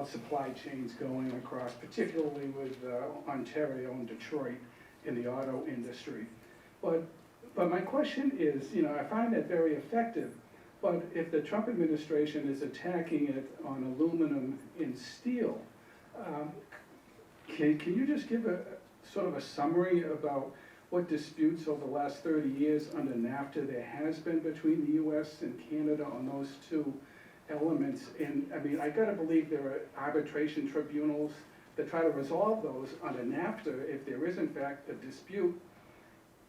supply chains going across, particularly with Ontario and Detroit in the auto industry. But my question is, I find that very effective, but if the Trump administration is attacking it on aluminum and steel, can you just give a sort of a summary about what disputes over the last 30 years under NAFTA there has been between the U.S. and Canada on those two elements? And I mean, I gotta believe there are arbitration tribunals that try to resolve those under NAFTA if there is in fact a dispute.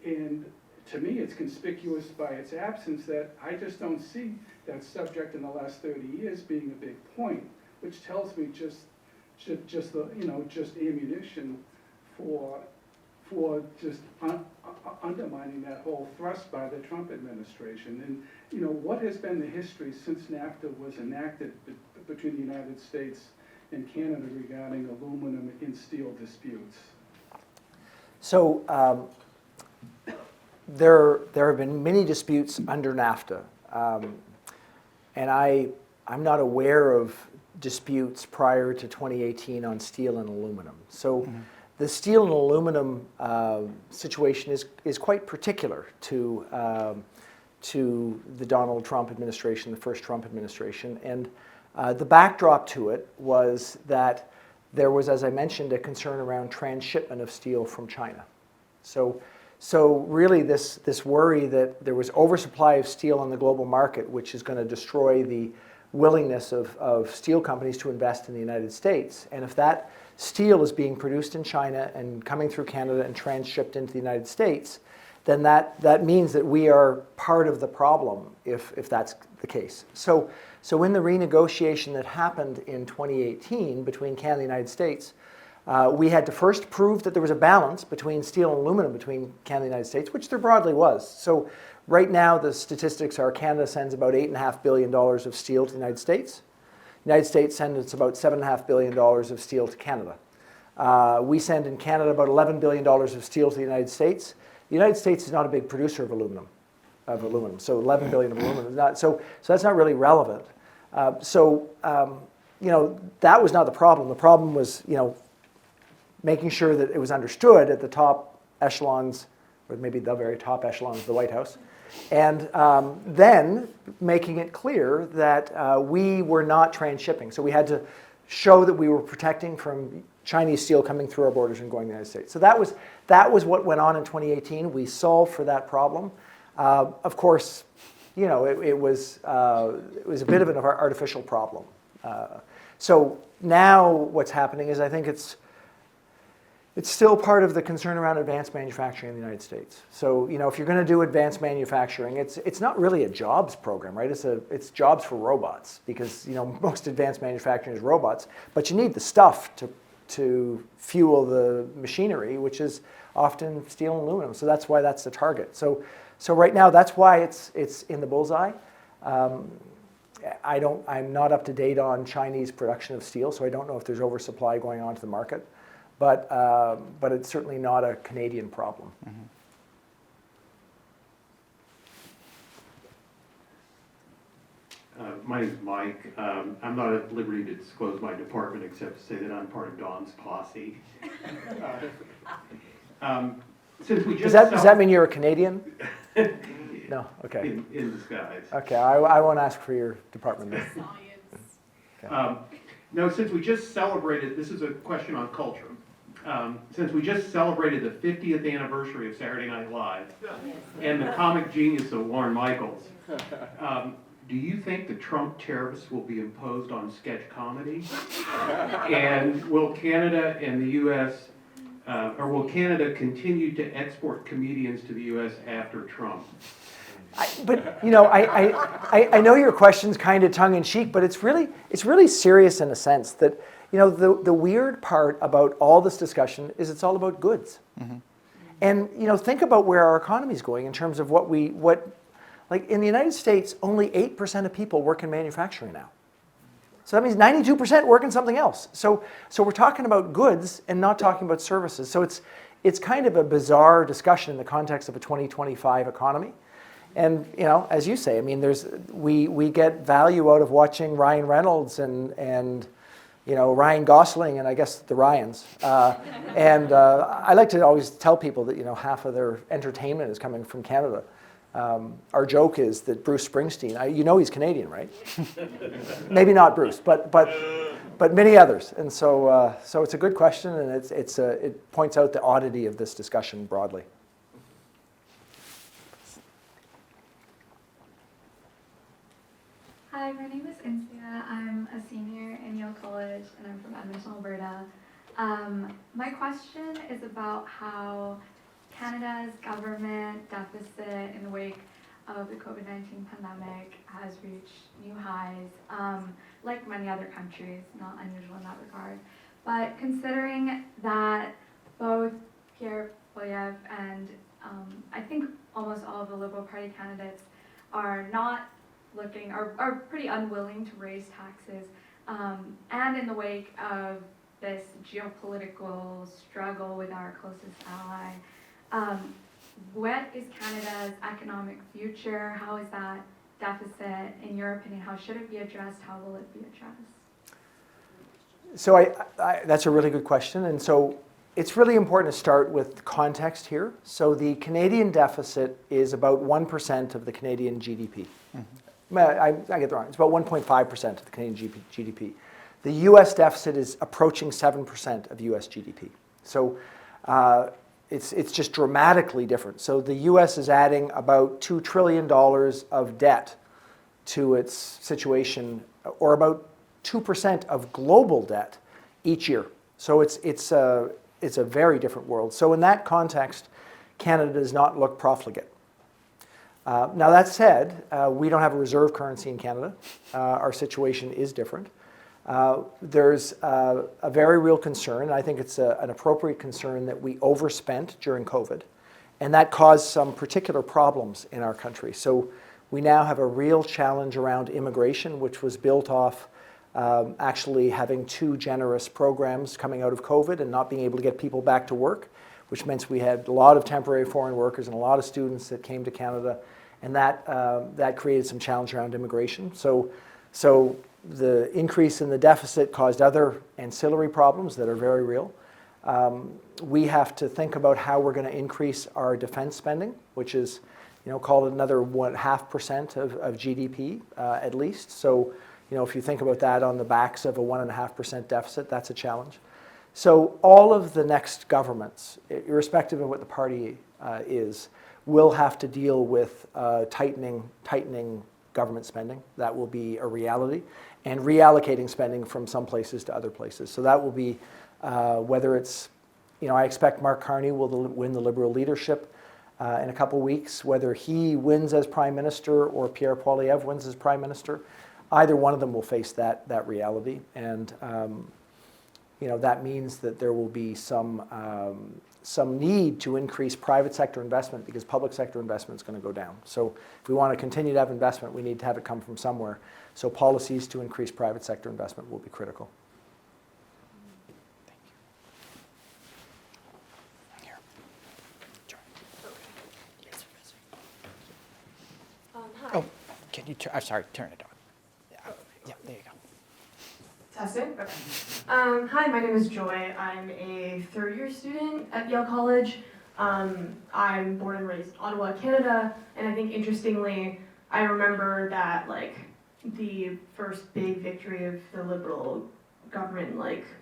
And to me, it's conspicuous by its absence that I just don't see that subject in the last 30 years being a big point, which tells me just ammunition for just undermining that whole thrust by the Trump administration. And what has been the history since NAFTA was enacted between the United States and Canada regarding aluminum and steel disputes? So there have been many disputes under NAFTA, and I'm not aware of disputes prior to 2018 on steel and aluminum. So the steel and aluminum situation is quite particular to the Donald Trump administration, the first Trump administration. And the backdrop to it was that there was, as I mentioned, a concern around transshipment of steel from China. So really this worry that there was oversupply of steel on the global market, which is going to destroy the willingness of steel companies to invest in the United States. And if that steel is being produced in China and coming through Canada and transshipped into the United States, then that means that we are part of the problem if that's the case. So in the renegotiation that happened in 2018 between Canada and the United States, we had to first prove that there was a balance between steel and aluminum between Canada and the United States, which there broadly was. So right now the statistics are Canada sends about $8.5 billion of steel to the United States. The United States sends about $7.5 billion of steel to Canada. We send in Canada about $11 billion of steel to the United States. The United States is not a big producer of aluminum, so 11 billion of aluminum is not, so that's not really relevant. That was not the problem. The problem was, making sure that it was understood at the top echelons, or maybe the very top echelons of the White House, and then making it clear that we were not transshipping. So we had to show that we were protecting from Chinese steel coming through our borders and going to the United States. So that was what went on in 2018. We solved for that problem. Of course, it was a bit of an artificial problem. So now what's happening is I think it's still part of the concern around advanced manufacturing in the United States. So if you're going to do advanced manufacturing, it's not really a jobs program, right? It's jobs for robots, because most advanced manufacturing is robots, but you need the stuff to fuel the machinery, which is often steel and aluminum. So that's why that's the target. So right now that's why it's in the bullseye. I'm not up to date on Chinese production of steel, so I don't know if there's oversupply going on to the market. But it's certainly not a Canadian problem. Mm-hmm. My name is Mike. I'm not at liberty to disclose my department except to say that I'm part of Don's posse. Since we just does that mean you're a Canadian? No. Okay. In disguise. Okay. I won't ask for your department then. Okay. No, since we just celebrated, this is a question on culture. Since we just celebrated the 50th anniversary of Saturday Night Live and the comic genius of Lorne Michaels, do you think the Trump tariffs will be imposed on sketch comedy? And will Canada and the U.S., or will Canada continue to export comedians to the U.S. after Trump? I know your question's kind of tongue-in-cheek, but it's really serious in a sense that, the weird part about all this discussion is it's all about goods. Mm-hmm. And, think about where our economy is going in terms of like in the United States, only 8% of people work in manufacturing now. So that means 92% work in something else. So we're talking about goods and not talking about services. So it's kind of a bizarre discussion in the context of a 2025 economy. And, as you say, I mean, we get value out of watching Ryan Reynolds and Ryan Gosling, and I guess the Ryans. I like to always tell people that, half of their entertainment is coming from Canada. Our joke is that Bruce Springsteen, he's Canadian, right? Maybe not Bruce, but many others. And so it's a good question, and it points out the oddity of this discussion broadly. Hi, my name is Insia. I'm a senior in Yale College, and I'm from Edmonton, Alberta. My question is about how Canada's government deficit in the wake of the COVID-19 pandemic has reached new highs, like many other countries, not unusual in that regard. But considering that both Pierre Poilievre and I think almost all of the Liberal Party candidates are are pretty unwilling to raise taxes, and in the wake of this geopolitical struggle with our closest ally, what is Canada's economic future? How is that deficit, in your opinion, how should it be addressed? How will it be addressed? So that's a really good question. And so it's really important to start with context here. So the Canadian deficit is about 1% of the Canadian GDP. Mm-hmm. I get it wrong. It's about 1.5% of the Canadian GDP. The U.S. deficit is approaching 7% of U.S. GDP. So it's just dramatically different. So the U.S. is adding about $2 trillion of debt to its situation, or about 2% of global debt each year. So it's a very different world. So in that context, Canada does not look profligate. Now that said, we don't have a reserve currency in Canada. Our situation is different. There's a very real concern, and I think it's an appropriate concern, that we overspent during COVID, and that caused some particular problems in our country. So we now have a real challenge around immigration, which was built off actually having too generous programs coming out of COVID and not being able to get people back to work, which meant we had a lot of temporary foreign workers and a lot of students that came to Canada, and that created some challenge around immigration. So the increase in the deficit caused other ancillary problems that are very real. We have to think about how we're going to increase our defense spending, which is, call it another 0.5% of GDP at least. So, if you think about that on the backs of a 1.5% deficit, that's a challenge. So all of the next governments, irrespective of what the party is, will have to deal with tightening government spending. That will be a reality, and reallocating spending from some places to other places. So that will be whether it's, I expect Mark Carney will win the Liberal leadership in a couple weeks. Whether he wins as Prime Minister or Pierre Poilievre wins as Prime Minister, either one of them will face that reality, and that means that there will be some need to increase private sector investment because public sector investment is going to go down. So if we want to continue to have investment, we need to have it come from somewhere. So policies to increase private sector investment will be critical. Oh, can you turn it on. Yeah, there you go. Testing? Okay. Hi, my name is Joy. I'm a third-year student at Yale College. I'm born and raised in Ottawa, Canada, and I think interestingly, I remember that the first big victory of the Liberal government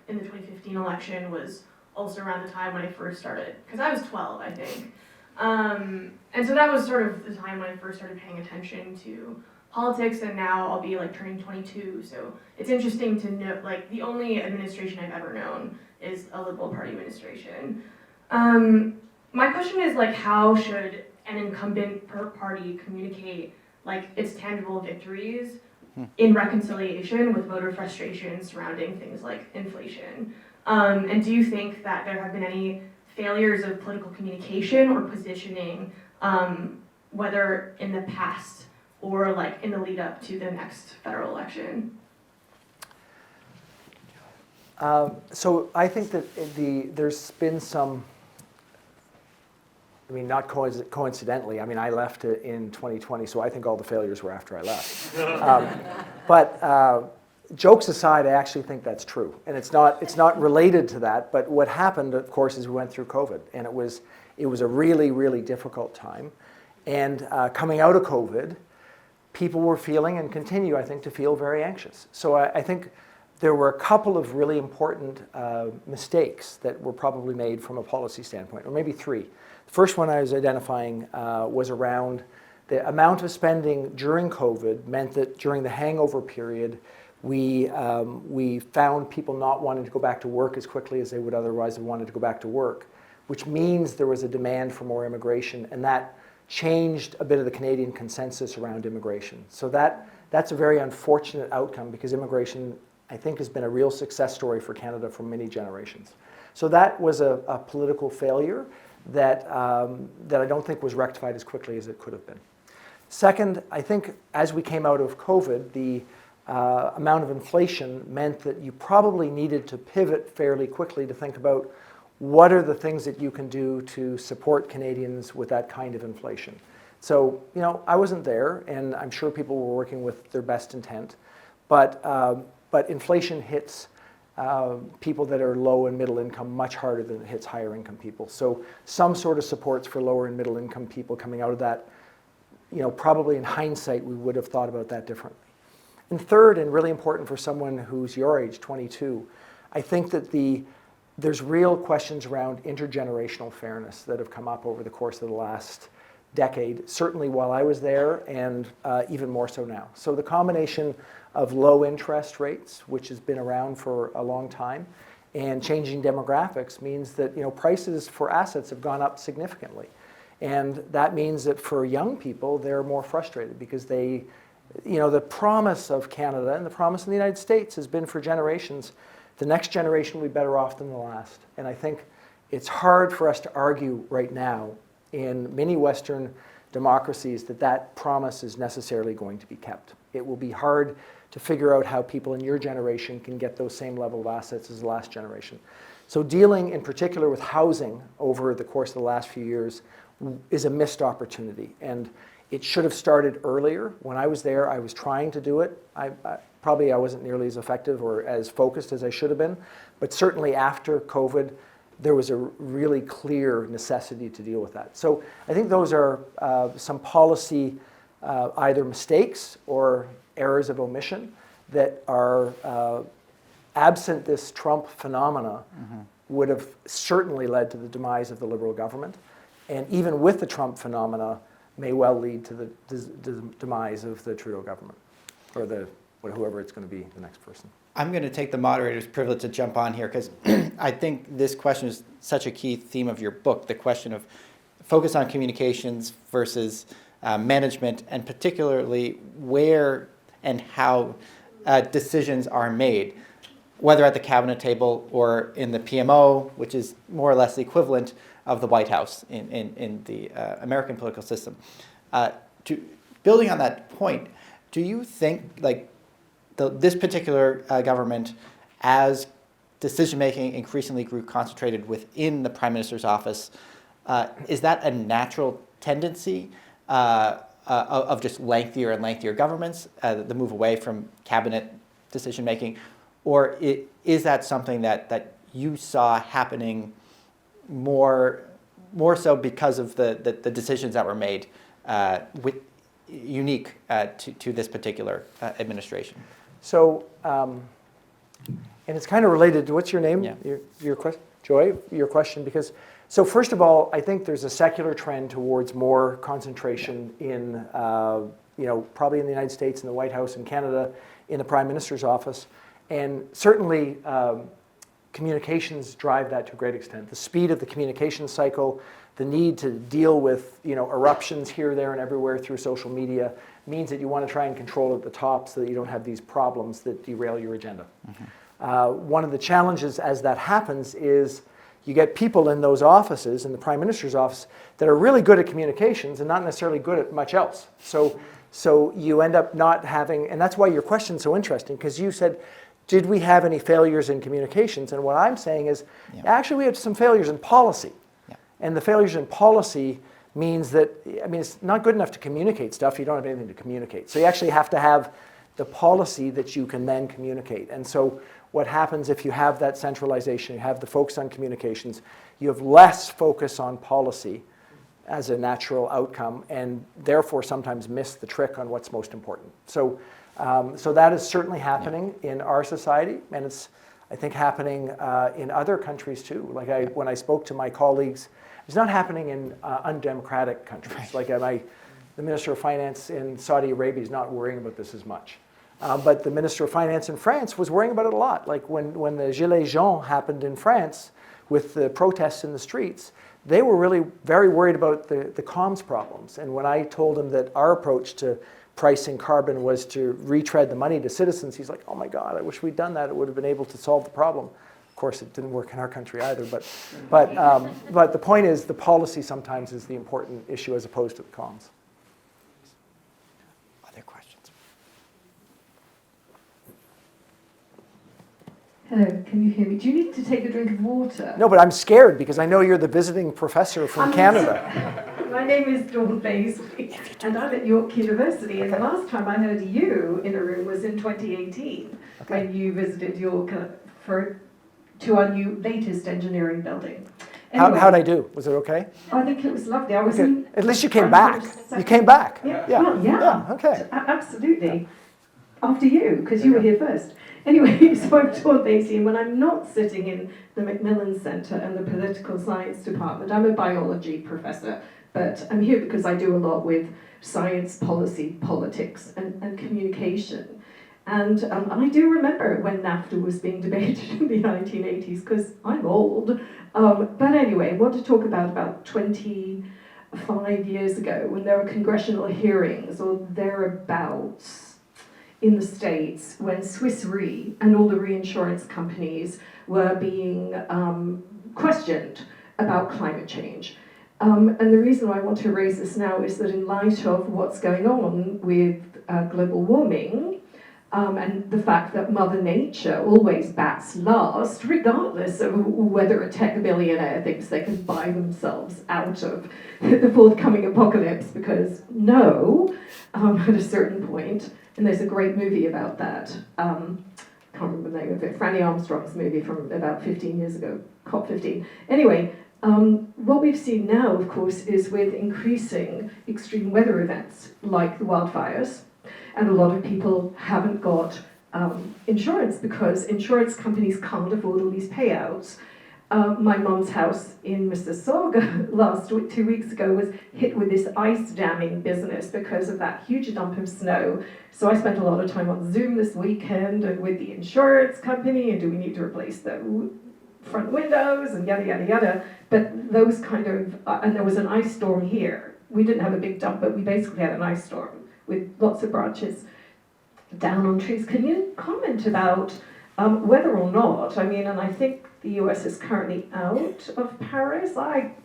in the 2015 election was also around the time when I first started, because I was 12, I think. And so that was sort of the time when I first started paying attention to politics, and now I'll be turning 22, so it's interesting to know, the only administration I've ever known is a Liberal Party administration. My question is, how should an incumbent party communicate, its tangible victories in reconciliation with voter frustration surrounding things like inflation? And do you think that there have been any failures of political communication or positioning, whether in the past or in the lead up to the next federal election? So I think that there's been some, not coincidentally, I left in 2020, so I think all the failures were after I left. But jokes aside, I actually think that's true. And it's not related to that, but what happened, of course, is we went through COVID, and it was a really, really difficult time. And coming out of COVID, people were feeling, and continue, I think, to feel very anxious. So I think there were a couple of really important mistakes that were probably made from a policy standpoint, or maybe three. The first one I was identifying was around the amount of spending during COVID meant that during the hangover period, we found people not wanting to go back to work as quickly as they would otherwise have wanted to go back to work, which means there was a demand for more immigration, and that changed a bit of the Canadian consensus around immigration. So that's a very unfortunate outcome, because immigration, I think, has been a real success story for Canada for many generations. So that was a political failure that I don't think was rectified as quickly as it could have been. Second, I think as we came out of COVID, the amount of inflation meant that you probably needed to pivot fairly quickly to think about what are the things that you can do to support Canadians with that kind of inflation. So, I wasn't there, and I'm sure people were working with their best intent, but inflation hits people that are low and middle income much harder than it hits higher income people. So some sort of supports for lower and middle income people coming out of that, probably in hindsight, we would have thought about that differently. And third, and really important for someone who's your age, 22, I think that there's real questions around intergenerational fairness that have come up over the course of the last decade, certainly while I was there, and even more so now. So the combination of low interest rates, which has been around for a long time, and changing demographics means that prices for assets have gone up significantly. And that means that for young people, they're more frustrated because the promise of Canada and the promise of the United States has been for generations, the next generation will be better off than the last. And I think it's hard for us to argue right now in many Western democracies that promise is necessarily going to be kept. It will be hard to figure out how people in your generation can get those same level of assets as the last generation. So dealing in particular with housing over the course of the last few years is a missed opportunity. And it should have started earlier. When I was there, I was trying to do it. Probably I wasn't nearly as effective or as focused as I should have been. But certainly after COVID, there was a really clear necessity to deal with that. So I think those are some policy either mistakes or errors of omission that are absent this Trump phenomena would have certainly led to the demise of the Liberal government. And even with the Trump phenomena, may well lead to the demise of the Trudeau government, or whoever it's going to be, the next person. I'm going to take the moderator's privilege to jump on here because I think this question is such a key theme of your book, the question of focus on communications versus management, and particularly where and how decisions are made, whether at the cabinet table or in the PMO, which is more or less the equivalent of the White House in the American political system. Building on that point, do you think this particular government, as decision-making increasingly grew concentrated within the Prime Minister's office, is that a natural tendency of just lengthier and lengthier governments, the move away from cabinet decision-making, or is that something that you saw happening more so because of the decisions that were made unique to this particular administration? So, and it's kind of related to, what's your name? Yeah. Your question, Joy, your question, because, so first of all, I think there's a secular trend towards more concentration in, probably in the United States, in the White House, in Canada, in the Prime Minister's office. And certainly, communications drive that to a great extent. The speed of the communication cycle, the need to deal with eruptions here, there, and everywhere through social media means that you want to try and control at the top so that you don't have these problems that derail your agenda. One of the challenges as that happens is you get people in those offices, in the Prime Minister's office, that are really good at communications and not necessarily good at much else. So you end up not having, and that's why your question's so interesting, because you said, did we have any failures in communications? And what I'm saying is, actually we had some failures in policy. And the failures in policy means that, it's not good enough to communicate stuff, you don't have anything to communicate. So you actually have to have the policy that you can then communicate. And so what happens if you have that centralization, you have the focus on communications, you have less focus on policy as a natural outcome, and therefore sometimes miss the trick on what's most important. So that is certainly happening in our society, and it's, I think, happening in other countries too. When I spoke to my colleagues, it's not happening in undemocratic countries. The Minister of Finance in Saudi Arabia is not worrying about this as much. But the Minister of Finance in France was worrying about it a lot. Like when the Gilets jaunes happened in France with the protests in the streets, they were really very worried about the comms problems. And when I told him that our approach to pricing carbon was to retread the money to citizens, he's like, oh my God, I wish we'd done that. It would have been able to solve the problem. Of course, it didn't work in our country either. But the point is, the policy sometimes is the important issue as opposed to the comms. Other questions? Hello, can you hear me? Do you need to take a drink of water? No, but I'm scared because I know you're the visiting professor from Canada. My name is Dawn Paisley, and I'm at York University. And the last time I heard you in a room was in 2018, when you visited York to our new latest engineering building. Anyway, How'd I do? Was it okay? I think it was lovely. At least you came back. You came back. Yeah. Yeah. Well, yeah. Okay. Absolutely. After you, because you were here first. Anyway, so I'm Dawn Paisley, and when I'm not sitting in the Macmillan Centre and the Political Science Department, I'm a biology professor, but I'm here because I do a lot with science, policy, politics, and communication. And I do remember when NAFTA was being debated in the 1980s, because I'm old. But anyway, I want to talk about 25 years ago, when there were congressional hearings or thereabouts in the States, when Swiss Re and all the reinsurance companies were being questioned about climate change. And the reason why I want to raise this now is that in light of what's going on with global warming, And the fact that Mother Nature always bats last, regardless of whether a tech billionaire thinks they can buy themselves out of the forthcoming apocalypse, because no, at a certain point, and there's a great movie about that, can't remember the name of it, Franny Armstrong's movie from about 15 years ago, COP15. Anyway, what we've seen now, of course, is with increasing extreme weather events like the wildfires, and a lot of people haven't got insurance because insurance companies can't afford all these payouts. My mum's house in Mississauga 2 weeks ago was hit with this ice damming business because of that huge dump of snow. So I spent a lot of time on Zoom this weekend and with the insurance company, and do we need to replace the front windows and yada, yada, yada. But those kind of, and there was an ice storm here. We didn't have a big dump, but we basically had an ice storm with lots of branches down on trees. Can you comment about whether or not, I mean, and I think the US is currently out of Paris.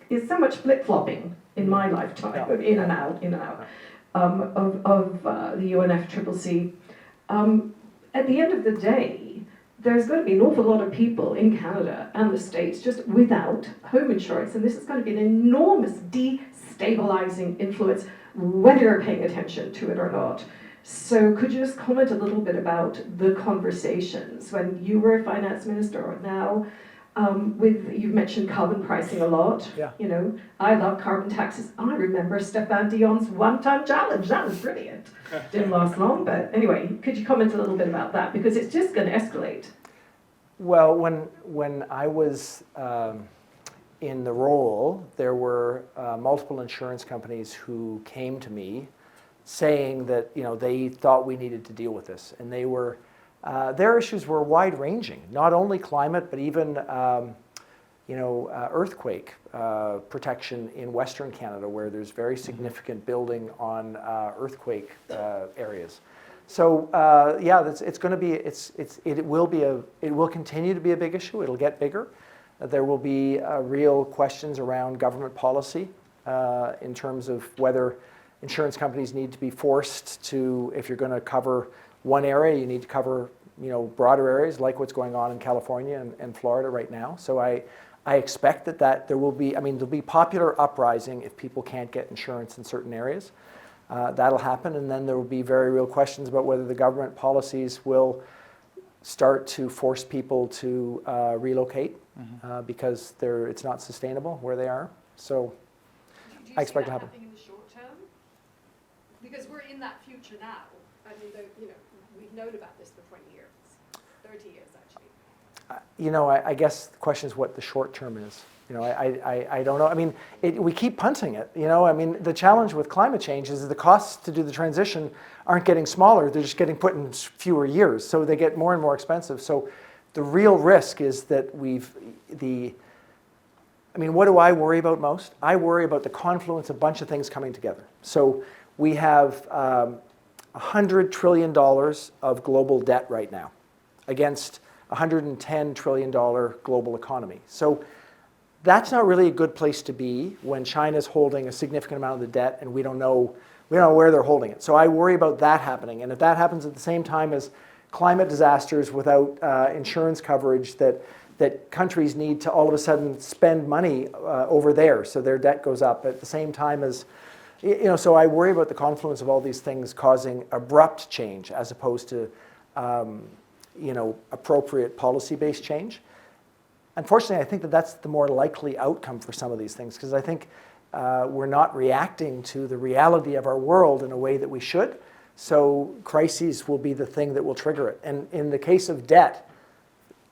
It's so much flip-flopping in my lifetime, in and out, of the UNFCCC. At the end of the day, there's going to be an awful lot of people in Canada and the States just without home insurance, and this is going to be an enormous destabilizing influence, whether you're paying attention to it or not. So could you just comment a little bit about the conversations when you were a finance minister or now, you've mentioned carbon pricing a lot. Yeah. You know, I love carbon taxes. I remember Stéphane Dion's one-time challenge. That was brilliant. Didn't last long, but anyway, could you comment a little bit about that? Because it's just going to escalate. Well, when I was in the role, there were multiple insurance companies who came to me saying that they thought we needed to deal with this, and they were their issues were wide-ranging, not only climate, but even earthquake protection in Western Canada, where there's very significant building on earthquake areas. So it's going to be it will continue to be a big issue. It'll get bigger. There will be real questions around government policy in terms of whether insurance companies need to be forced to, if you're going to cover one area, you need to cover broader areas like what's going on in California and Florida right now. So I expect that there will be, there'll be popular uprising if people can't get insurance in certain areas. That'll happen, and then there will be very real questions about whether the government policies will start to force people to relocate because it's not sustainable where they are. So I expect to happen. In the short term? Because we're in that future now. I mean, we've known about this for 20 years, 30 years actually. I guess the question is what the short term is. I don't know. We keep punting it. The challenge with climate change is the costs to do the transition aren't getting smaller. They're just getting put in fewer years. So they get more and more expensive. So the real risk is that what do I worry about most? I worry about the confluence of a bunch of things coming together. So we have $100 trillion of global debt right now against $110 trillion global economy. So that's not really a good place to be when China's holding a significant amount of the debt and we don't know where they're holding it. So I worry about that happening. And if that happens at the same time as climate disasters without insurance coverage, that countries need to all of a sudden spend money over there, so their debt goes up at the same time as, so I worry about the confluence of all these things causing abrupt change as opposed to, appropriate policy-based change. Unfortunately, I think that's the more likely outcome for some of these things, because I think we're not reacting to the reality of our world in a way that we should. So crises will be the thing that will trigger it. And in the case of debt,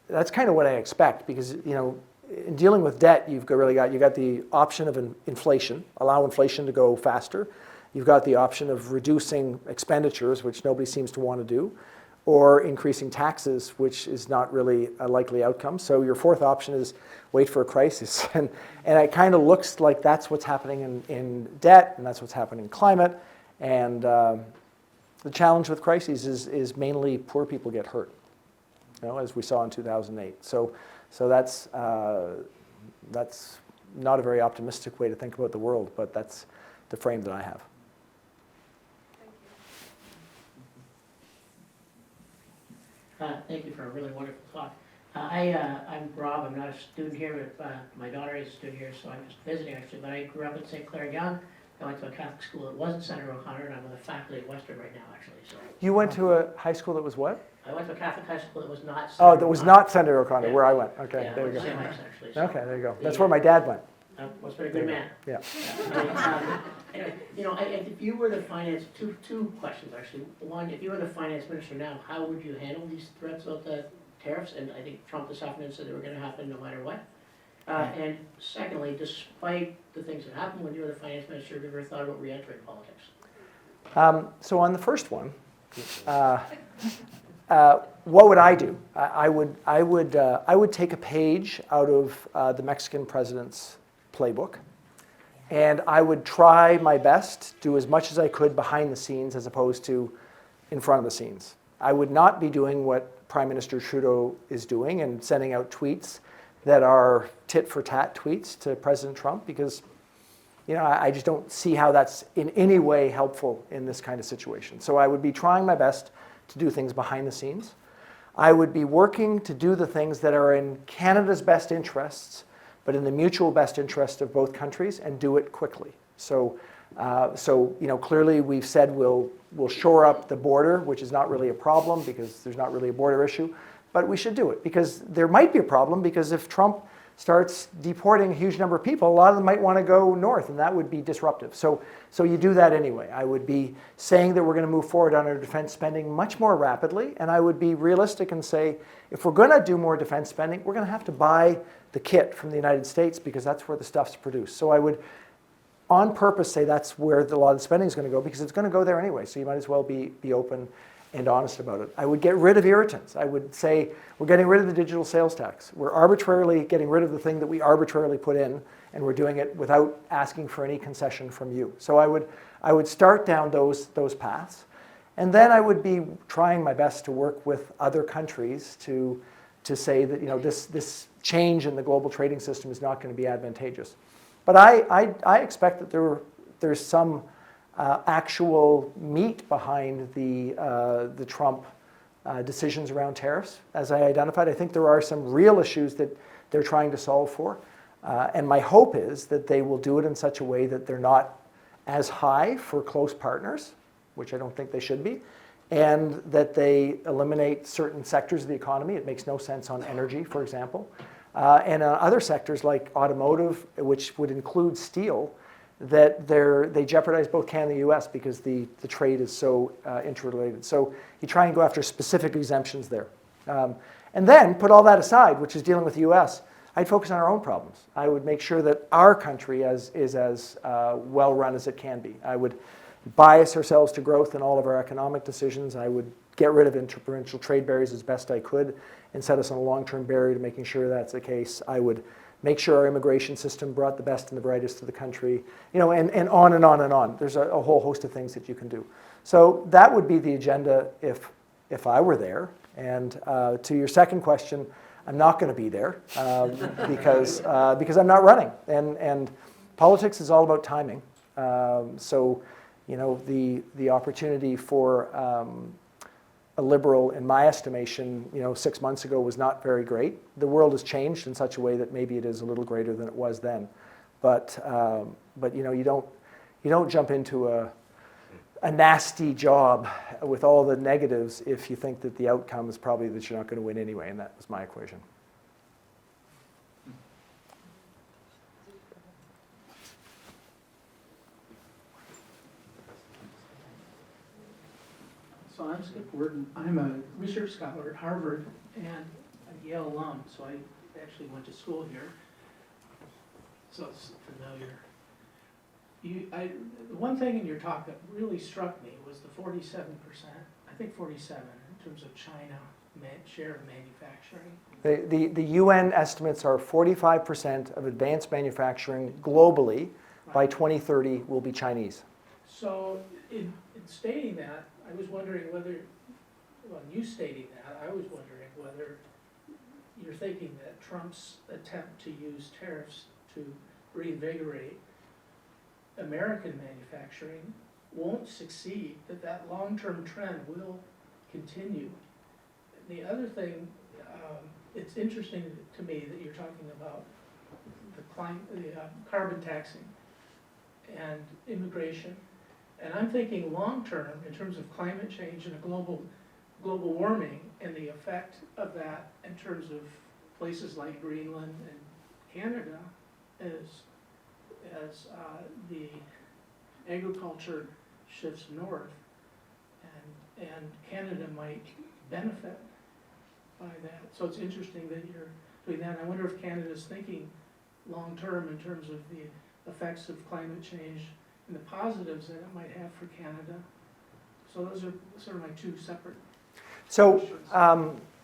that's kind of what I expect, because in dealing with debt, you've got the option of inflation, allow inflation to go faster. You've got the option of reducing expenditures, which nobody seems to want to do, or increasing taxes, which is not really a likely outcome. So your fourth option is wait for a crisis. And it kind of looks like that's what's happening in debt, and that's what's happening in climate. And the challenge with crises is mainly poor people get hurt, as we saw in 2008. So that's not a very optimistic way to think about the world, but that's the frame that I have. Thank you for a really wonderful talk. I'm Rob. I'm not a student here, but my daughter is a student here, so I'm just visiting actually. But I grew up in St. Clair Young. I went to a Catholic school that wasn't Senator O'Connor, and I'm with the faculty at Western right now, actually. So You went to a high school that was what? I went to a Catholic high school that was not. Oh, that was not Senator O'Connor, Yeah. where I went. Okay, Yeah, there you go. St. Mike's, actually. So Okay, there you go. That's the, where my dad went. Was a very good man. Yeah. Anyway, you know, if you were the finance, two questions actually. One, if you were the finance minister now, how would you handle these threats about the tariffs? And I think Trump this afternoon said they were going to happen no matter what. And secondly, despite the things that happened when you were the finance minister, have you ever thought about re-entering politics? So on the first one, what would I do? I would take a page out of the Mexican president's playbook, and I would try my best, do as much as I could behind the scenes as opposed to in front of the scenes. I would not be doing what Prime Minister Trudeau is doing and sending out tweets that are tit-for-tat tweets to President Trump, because I just don't see how that's in any way helpful in this kind of situation. So I would be trying my best to do things behind the scenes. I would be working to do the things that are in Canada's best interests, but in the mutual best interest of both countries, and do it quickly. So clearly we've said we'll shore up the border, which is not really a problem because there's not really a border issue, but we should do it because there might be a problem, because if Trump starts deporting a huge number of people, a lot of them might want to go north, and that would be disruptive. So you do that anyway. I would be saying that we're going to move forward on our defense spending much more rapidly, and I would be realistic and say, if we're going to do more defense spending, we're going to have to buy the kit from the United States, because that's where the stuff's produced. So I would, on purpose, say that's where a lot of the spending is going to go, because it's going to go there anyway, so you might as well be open and honest about it. I would get rid of irritants. I would say, we're getting rid of the digital sales tax. We're arbitrarily getting rid of the thing that we arbitrarily put in, and we're doing it without asking for any concession from you. So I would start down those paths. And then I would be trying my best to work with other countries to say that this change in the global trading system is not going to be advantageous. But I expect that there's some actual meat behind the Trump decisions around tariffs. As I identified, I think there are some real issues that they're trying to solve for. And my hope is that they will do it in such a way that they're not as high for close partners, which I don't think they should be, and that they eliminate certain sectors of the economy. It makes no sense on energy, for example. And other sectors like automotive, which would include steel, that they jeopardize both Canada and the U.S. because the trade is so interrelated. So you try and go after specific exemptions there. And then put all that aside, which is dealing with the U.S., I'd focus on our own problems. I would make sure that our country is as well run as it can be. I would bias ourselves to growth in all of our economic decisions. I would get rid of provincial trade barriers as best I could and set us on a long-term barrier to making sure that's the case. I would make sure our immigration system brought the best and the brightest to the country, and on and on and on. There's a whole host of things that you can do. So that would be the agenda if I were there. And to your second question, I'm not going to be there because I'm not running. And politics is all about timing. So the opportunity for a Liberal, in my estimation, 6 months ago was not very great. The world has changed in such a way that maybe it is a little greater than it was then. But you don't jump into a nasty job with all the negatives if you think that the outcome is probably that you're not going to win anyway, and that was my equation. So I'm Skip Worden. I'm a research scholar at Harvard and a Yale alum, so I actually went to school here. So it's familiar. The one thing in your talk that really struck me was the 47%, I think 47 in terms of China share of manufacturing. The UN estimates are 45% of advanced manufacturing globally by 2030 will be Chinese. So in stating that, I was wondering you stating that, I was wondering whether you're thinking that Trump's attempt to use tariffs to reinvigorate American manufacturing won't succeed, that long-term trend will continue. the other thing, it's interesting to me that you're talking about the carbon taxing and immigration. And I'm thinking long-term in terms of climate change and a global warming and the effect of that in terms of places like Greenland and Canada as the agriculture shifts north, and Canada might benefit by that. So it's interesting that you're doing that. I wonder if Canada's thinking long-term in terms of the effects of climate change and the positives that it might have for Canada. So those are sort of my two separate So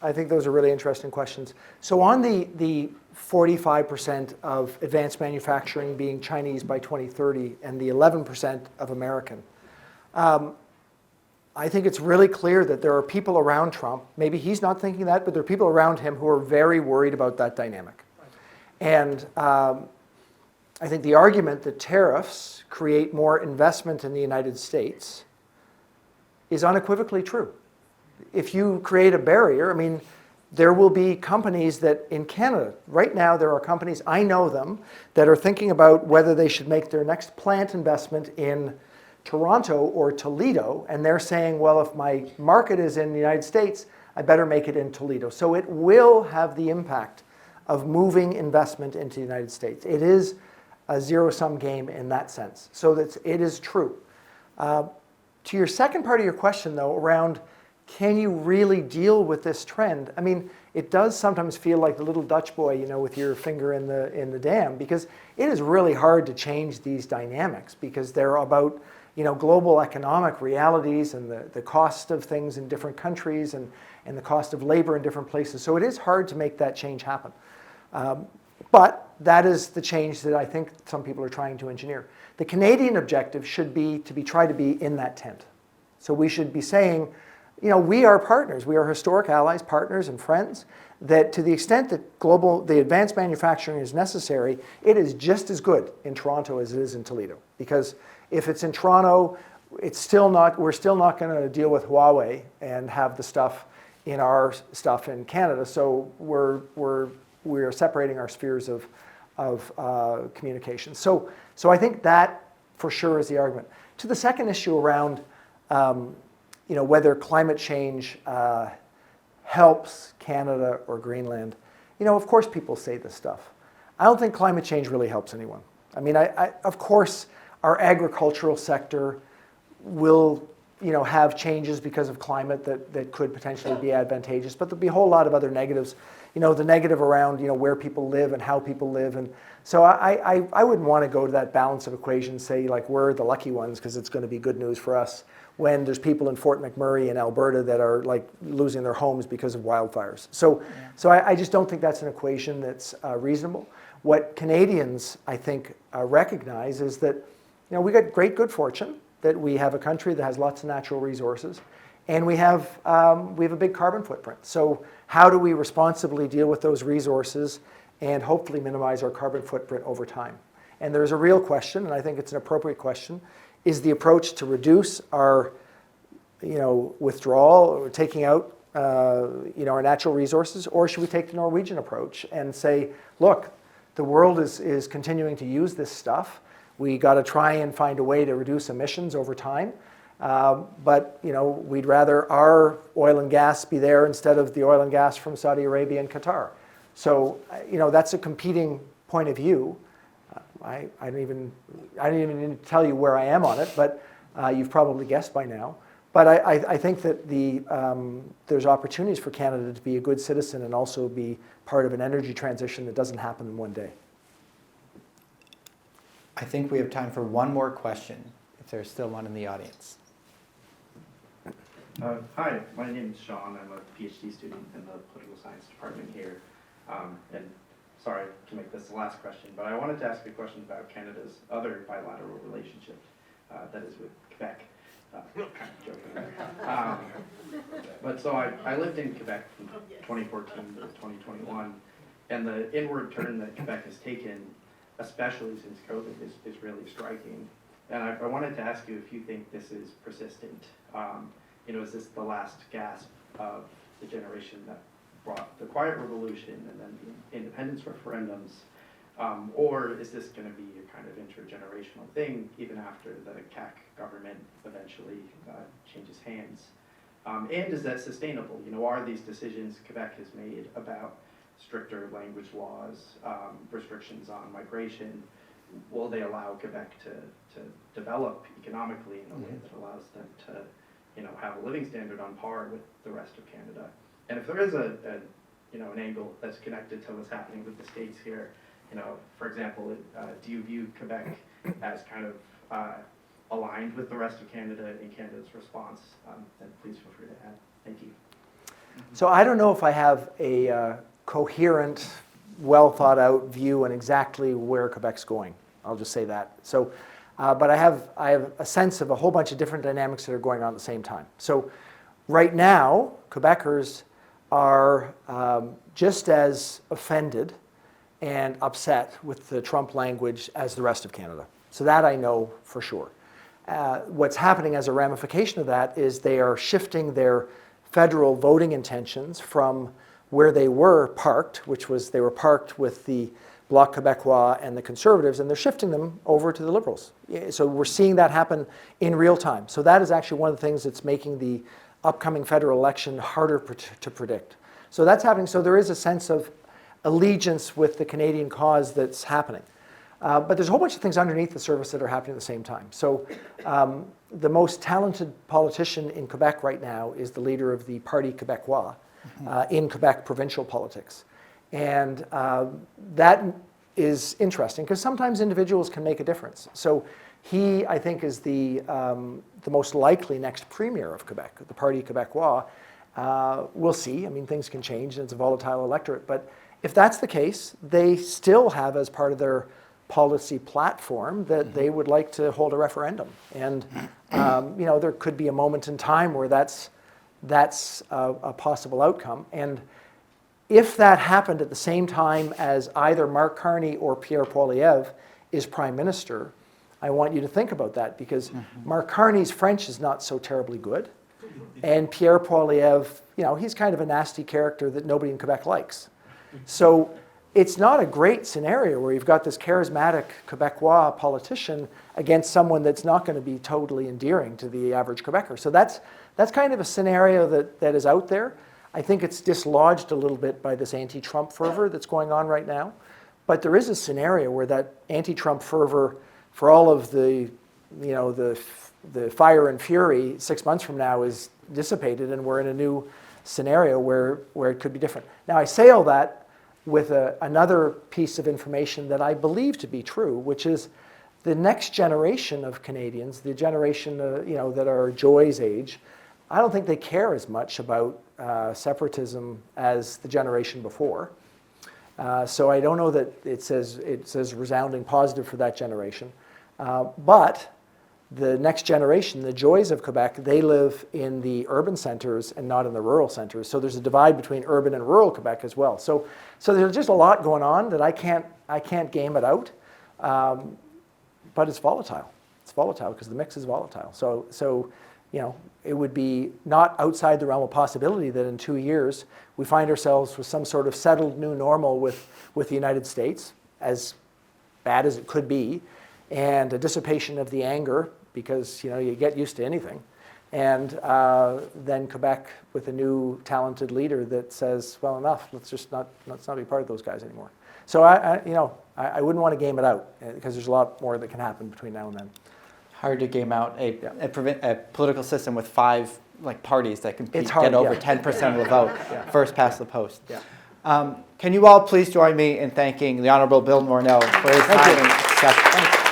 I think those are really interesting questions. So on the 45% of advanced manufacturing being Chinese by 2030 and the 11% of American, I think it's really clear that there are people around Trump, maybe he's not thinking that, but there are people around him who are very worried about that dynamic. And I think the argument that tariffs create more investment in the United States is unequivocally true. If you create a barrier, I mean, there will be companies that in Canada, right now there are companies, I know them, that are thinking about whether they should make their next plant investment in Toronto or Toledo, and they're saying, well, if my market is in the United States, I better make it in Toledo. So it will have the impact of moving investment into the United States. It is a zero-sum game in that sense. So that it is true. To your second part of your question, though, around can you really deal with this trend? I mean, it does sometimes feel like the little Dutch boy, you know, with your finger in the dam, because it is really hard to change these dynamics because they're about, you know, global economic realities and the cost of things in different countries and the cost of labor in different places. So it is hard to make that change happen. But that is the change that I think some people are trying to engineer. The Canadian objective should be to try to be in that tent. So we should be saying, you know, we are partners. We are historic allies, partners, and friends, that to the extent that the advanced manufacturing is necessary, it is just as good in Toronto as it is in Toledo. Because if it's in Toronto, we're still not going to deal with Huawei and have the stuff in our stuff in Canada. So we're separating our spheres of communication. So I think that for sure is the argument. To the second issue around you know, whether climate change helps Canada or Greenland, you know, of course people say this stuff. I don't think climate change really helps anyone. I mean, of course, our agricultural sector will, you know, have changes because of climate that could potentially be advantageous, but there'll be a whole lot of other negatives. You know, the negative around, you know, where people live and how people live. And so I wouldn't want to go to that balance of equation, say, like, we're the lucky ones because it's going to be good news for us, when there's people in Fort McMurray in Alberta that are, like, losing their homes because of wildfires. So I just don't think that's an equation that's reasonable. What Canadians, I think, recognize is that, you know, we got great good fortune that we have a country that has lots of natural resources, and we have a big carbon footprint. So how do we responsibly deal with those resources and hopefully minimize our carbon footprint over time? And there's a real question, and I think it's an appropriate question, is the approach to reduce our, you know, withdrawal or taking out, you know, our natural resources, or should we take the Norwegian approach and say, look, the world is continuing to use this stuff. We got to try and find a way to reduce emissions over time. But, you know, we'd rather our oil and gas be there instead of the oil and gas from Saudi Arabia and Qatar. So, you know, that's a competing point of view. I don't even need to tell you where I am on it, but you've probably guessed by now. But I think that there's opportunities for Canada to be a good citizen and also be part of an energy transition that doesn't happen in one day. I think we have time for one more question, if there's still one in the audience. Hi, my name is Sean. I'm a PhD student in the political science department here. And sorry to make this the last question, but I wanted to ask a question about Canada's other bilateral relationship, that is with Quebec. Kind of joking. But so I lived in Quebec from 2014 to 2021, and the inward turn that Quebec has taken, especially since COVID, is really striking. And I wanted to ask you if you think this is persistent. You know, is this the last gasp of the generation that brought the Quiet Revolution and then the independence referendums? Or is this going to be a kind of intergenerational thing even after the CAC government eventually changes hands? And is that sustainable? You know, are these decisions Quebec has made about stricter language laws, restrictions on migration, will they allow Quebec to develop economically in a way that allows them to, you know, have a living standard on par with the rest of Canada? And if there is an angle that's connected to what's happening with the states here, you know, for example, do you view Quebec as kind of aligned with the rest of Canada in Canada's response? Then please feel free to add. Thank you. So I don't know if I have a coherent, well thought out view on exactly where Quebec's going. I'll just say that. So, but I have a sense of a whole bunch of different dynamics that are going on at the same time. So right now, Quebecers are just as offended and upset with the Trump language as the rest of Canada. So that I know for sure. What's happening as a ramification of that is they are shifting their federal voting intentions from where they were parked, which was they were parked with the Bloc Québécois and the Conservatives, and they're shifting them over to the Liberals. So we're seeing that happen in real time. So that is actually one of the things that's making the upcoming federal election harder to predict. So that's happening. So there is a sense of allegiance with the Canadian cause that's happening. But there's a whole bunch of things underneath the surface that are happening at the same time. So the most talented politician in Quebec right now is the leader of the Parti Québécois in Quebec provincial politics. And that is interesting because sometimes individuals can make a difference. So he, I think, is the most likely next premier of Quebec, the Parti Québécois. We'll see. I mean, things can change and it's a volatile electorate. But if that's the case, they still have as part of their policy platform that they would like to hold a referendum. And you know, there could be a moment in time where that's a possible outcome. And if that happened at the same time as either Mark Carney or Pierre Poilievre is prime minister, I want you to think about that because Mark Carney's French is not so terribly good. And Pierre Poilievre, you know, he's kind of a nasty character that nobody in Quebec likes. So it's not a great scenario where you've got this charismatic Quebecois politician against someone that's not going to be totally endearing to the average Quebecer. So that's kind of a scenario that is out there. I think it's dislodged a little bit by this anti-Trump fervor that's going on right now. But there is a scenario where that anti-Trump fervor, for all of the, you know, the fire and fury 6 months from now is dissipated and we're in a new scenario where it could be different. Now I say all that with another piece of information that I believe to be true, which is the next generation of Canadians, the generation you know, that are Joy's age, I don't think they care as much about separatism as the generation before. So I don't know that it says resounding positive for that generation. But the next generation, the Joys of Quebec, they live in the urban centers and not in the rural centers. So there's a divide between urban and rural Quebec as well. So there's just a lot going on that I can't game it out. But it's volatile. It's volatile because the mix is volatile. So you know, it would be not outside the realm of possibility that in 2 years we find ourselves with some sort of settled new normal with the United States, as bad as it could be, and a dissipation of the anger because, you know, you get used to anything. And then Quebec with a new talented leader that says, well, enough, let's not be part of those guys anymore. So I wouldn't want to game it out because there's a lot more that can happen between now and then. Hard to game out a political system with 5 parties that can get over 10% of the vote. First past the post. Can you all please join me in thanking the Honourable Bill Morneau for his time and discussion.